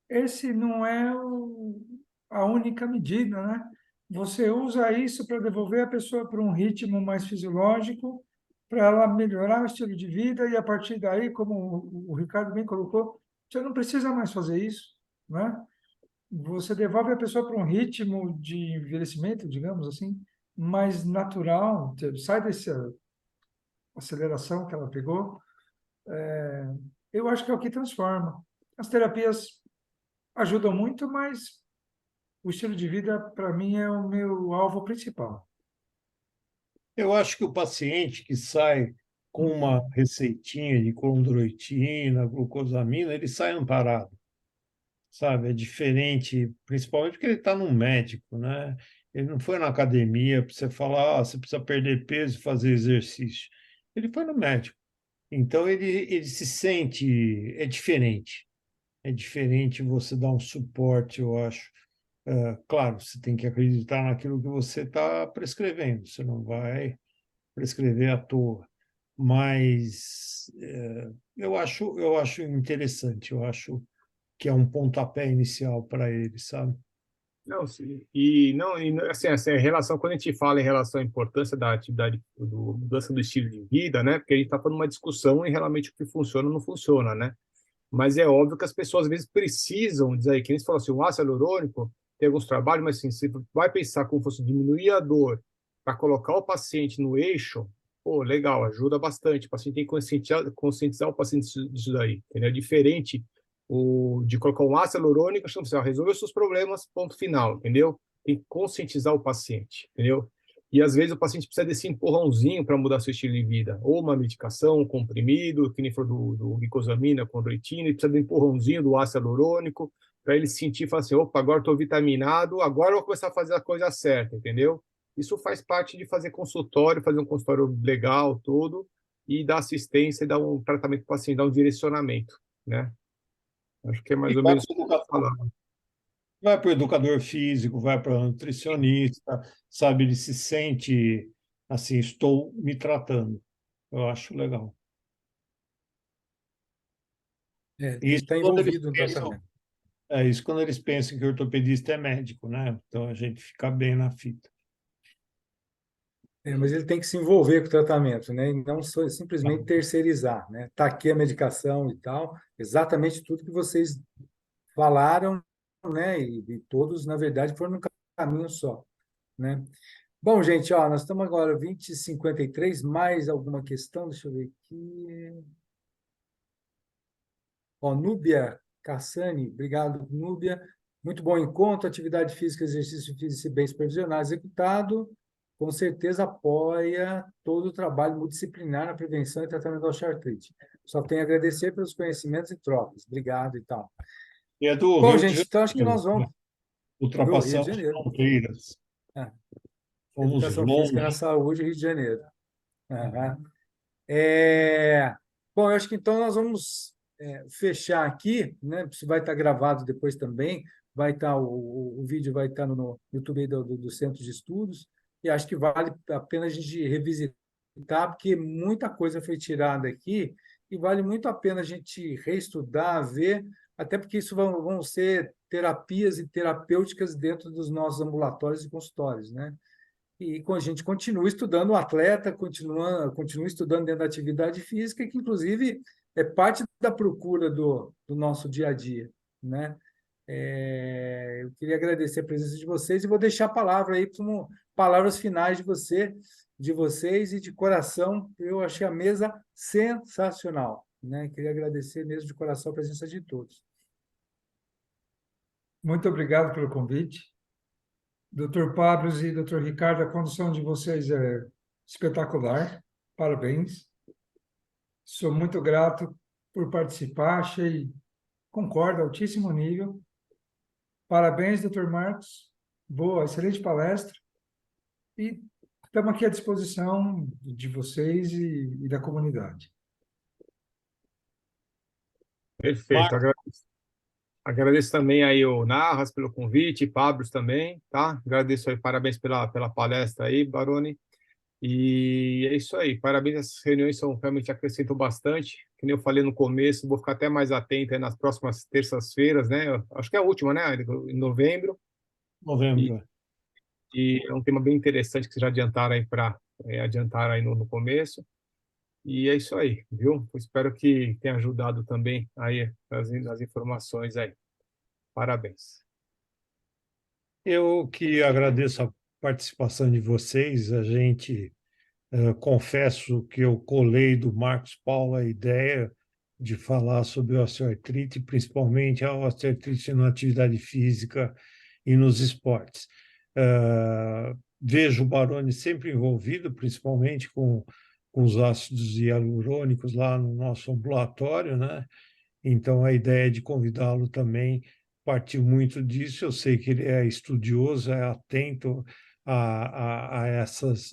esse não é a única medida, né? Você usa isso para devolver a pessoa para um ritmo mais fisiológico, para ela melhorar o estilo de vida, e a partir daí, como o Ricardo bem colocou, você não precisa mais fazer isso, né? Você devolve a pessoa para um ritmo de envelhecimento, digamos assim, mais natural, sai dessa aceleração que ela pegou. Eu acho que é o que transforma. As terapias ajudam muito, mas o estilo de vida, para mim, é o meu alvo principal. Eu acho que o paciente que sai com uma receitinha de condroitina, glucosamina, ele sai amparado, sabe? É diferente, principalmente porque ele está num médico, né? Ele não foi na academia para você falar, você precisa perder peso e fazer exercício. Ele foi no médico. Então, ele se sente, é diferente. É diferente você dar um suporte, eu acho. Claro, você tem que acreditar naquilo que você está prescrevendo, você não vai prescrever à toa. Mas eu acho interessante, eu acho que é um pontapé inicial para ele, sabe? Não, sim. Não, assim, a relação, quando a gente fala em relação à importância da atividade, mudança do estilo de vida, né? Porque a gente está falando uma discussão em realmente o que funciona ou não funciona, né? Mas é óbvio que as pessoas às vezes precisam dizer, que nem você falou assim, o ácido hialurônico tem alguns trabalhos, mas assim, você vai pensar como fosse diminuir a dor para colocar o paciente no eixo, pô, legal, ajuda bastante. O paciente tem que conscientizar o paciente disso daí, entendeu? É diferente de colocar um ácido hialurônico, achando assim, resolver os seus problemas, ponto final, entendeu? Tem que conscientizar o paciente, entendeu? E às vezes o paciente precisa desse empurrãozinho para mudar seu estilo de vida, ou uma medicação, um comprimido, que nem for do glucosamina, condroitina, ele precisa do empurrãozinho do ácido hialurônico, para ele sentir, falar assim, opa, agora estou vitaminado, agora eu vou começar a fazer a coisa certa, entendeu? Isso faz parte de fazer consultório, fazer um consultório legal, todo, e dar assistência, e dar um tratamento para o paciente, dar um direcionamento, né? Acho que é mais E ou vai menos para o que eu tô falando. o educador físico, vai para o nutricionista, sabe? Ele se sente assim, estou me tratando. Eu acho legal. Tem que Isso estar quando eles envolvido no pensam, tratamento. isso quando eles pensam que o ortopedista é médico, né? Então a gente fica bem na fita. Mas ele tem que se envolver com o tratamento, né? E não simplesmente terceirizar, né? Tá aqui a medicação e tal, exatamente tudo que vocês falaram, né? E todos, na verdade, foram num caminho só, né? Bom, gente, ó, nós estamos agora 20h53, mais alguma questão? Deixa eu ver aqui. Ó, Núbia Cassani, obrigado, Núbia. Muito bom encontro, atividade física, exercício físico bem supervisionado, executado, com certeza apoia todo o trabalho multidisciplinar na prevenção e tratamento da osteoartrite. Só tenho a agradecer pelos conhecimentos e trocas. Obrigado e tal. E é do Bom, Rio de gente, então acho que Janeiro, nós né? vamos do Rio de Ultrapassamos Janeiro. fronteiras, Ah, fomos Educação Física na longe. Saúde, Rio de Janeiro. Aham. Bom, eu acho que então nós vamos fechar aqui, né? Isso vai estar gravado depois também, vai estar o vídeo vai estar no YouTube aí do Centro de Estudos, e acho que vale a pena a gente revisitar, porque muita coisa foi tirada aqui, e vale muito a pena a gente reestudar, ver, até porque isso vão ser terapias e terapêuticas dentro dos nossos ambulatórios e consultórios, né? E a gente continua estudando o atleta, continua estudando dentro da atividade física, que inclusive é parte da procura do nosso dia a dia, né? Eu queria agradecer a presença de vocês e vou deixar a palavra aí para palavras finais de vocês e de coração. Eu achei a mesa sensacional, né? Queria agradecer mesmo de coração a presença de todos. Muito obrigado pelo convite. Dr. Pablos e Dr. Ricardo, a condução de vocês é espetacular. Parabéns. Sou muito grato por participar. Concordo, altíssimo nível. Parabéns, Dr. Marcos. Boa, excelente palestra. E estamos aqui à disposição de vocês e da comunidade. Perfeito. Agradeço também aí o Narras pelo convite, Pablos também, tá? Agradeço aí, parabéns pela palestra aí, Baroni. E é isso aí, parabéns, essas reuniões realmente acrescentam bastante. Que nem eu falei no começo, vou ficar até mais atento aí nas próximas terças-feiras, né? Acho que é a última, né? Em novembro. Novembro. E é um tema bem interessante que vocês já adiantaram aí adiantar aí no começo. E é isso aí, viu? Eu espero que tenha ajudado também aí as informações aí. Parabéns. Eu que agradeço a participação de vocês. A gente, confesso que eu colei do Marcos Paulo a ideia de falar sobre osteoartrite, principalmente a osteoartrite na atividade física e nos esportes. Vejo o Baroni sempre envolvido, principalmente com os ácidos hialurônicos lá no nosso ambulatório, né? Então, a ideia de convidá-lo também partiu muito disso. Eu sei que ele é estudioso, é atento a essas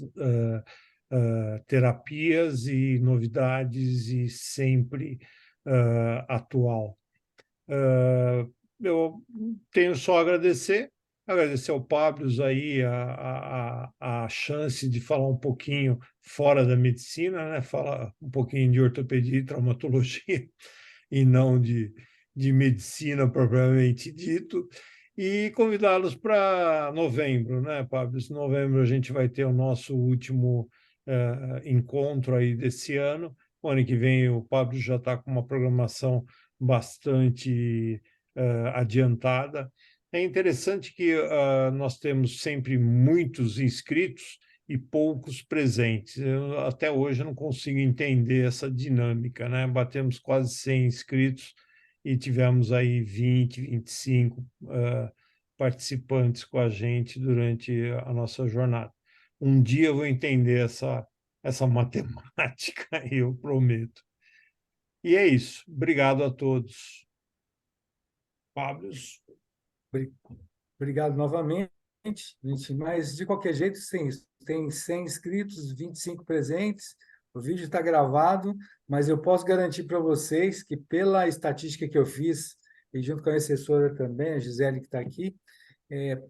terapias e novidades e sempre atual. Eu tenho só a agradecer ao Pablos aí a chance de falar um pouquinho fora da medicina, né? Falar um pouquinho de ortopedia e traumatologia e não de medicina propriamente dito, e convidá-los para novembro, né, Pablos? Em novembro a gente vai ter o nosso último encontro aí desse ano. O ano que vem o Pablo já está com uma programação bastante adiantada. É interessante que nós temos sempre muitos inscritos e poucos presentes. Eu, até hoje, não consigo entender essa dinâmica, né? Batemos quase 100 inscritos e tivemos aí 20, 25 participantes com a gente durante a nossa jornada. Um dia eu vou entender essa matemática, eu prometo. E é isso. Obrigado a todos. Pablos. Obrigado novamente, gente. Mas, de qualquer jeito, tem 100 inscritos, 25 presentes. O vídeo está gravado, mas eu posso garantir para vocês que, pela estatística que eu fiz, e junto com a assessora também, a Gisele, que está aqui,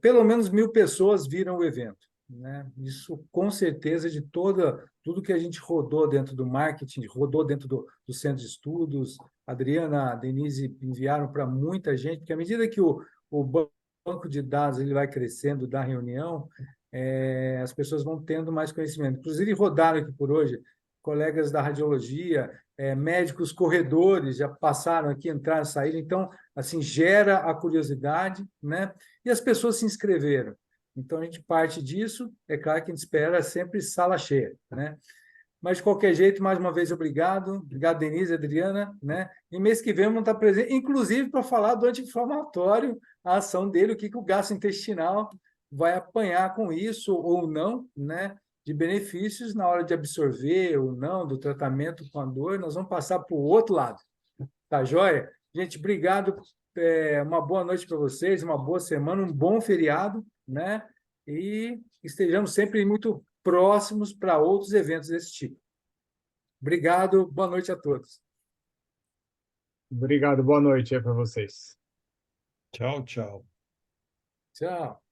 pelo menos 1.000 pessoas viram o evento, né? Isso, com certeza, de tudo que a gente rodou dentro do marketing, rodou dentro do centro de estudos. A Adriana, a Denise enviaram para muita gente, porque à medida que o banco de dados ele vai crescendo da reunião, as pessoas vão tendo mais conhecimento. Inclusive, rodaram aqui por hoje colegas da radiologia, médicos corredores já passaram aqui, entraram, saíram. Então, assim, gera a curiosidade, né? E as pessoas se inscreveram. Então, a gente parte disso. É claro que a gente espera sempre sala cheia, né? Mas, de qualquer jeito, mais uma vez, obrigado. Obrigado, Denise, Adriana, né? E mês que vem vamos estar presentes, inclusive para falar do anti-inflamatório, a ação dele, o que o gastrointestinal vai apanhar com isso ou não, né? De benefícios na hora de absorver ou não do tratamento com a dor. Nós vamos passar para o outro lado. Tá joia? Gente, obrigado. Uma boa noite para vocês, uma boa semana, um bom feriado, né? E estejamos sempre muito próximos para outros eventos desse tipo. Obrigado, boa noite a todos. Obrigado, boa noite aí para vocês. Tchau, tchau. Tchau.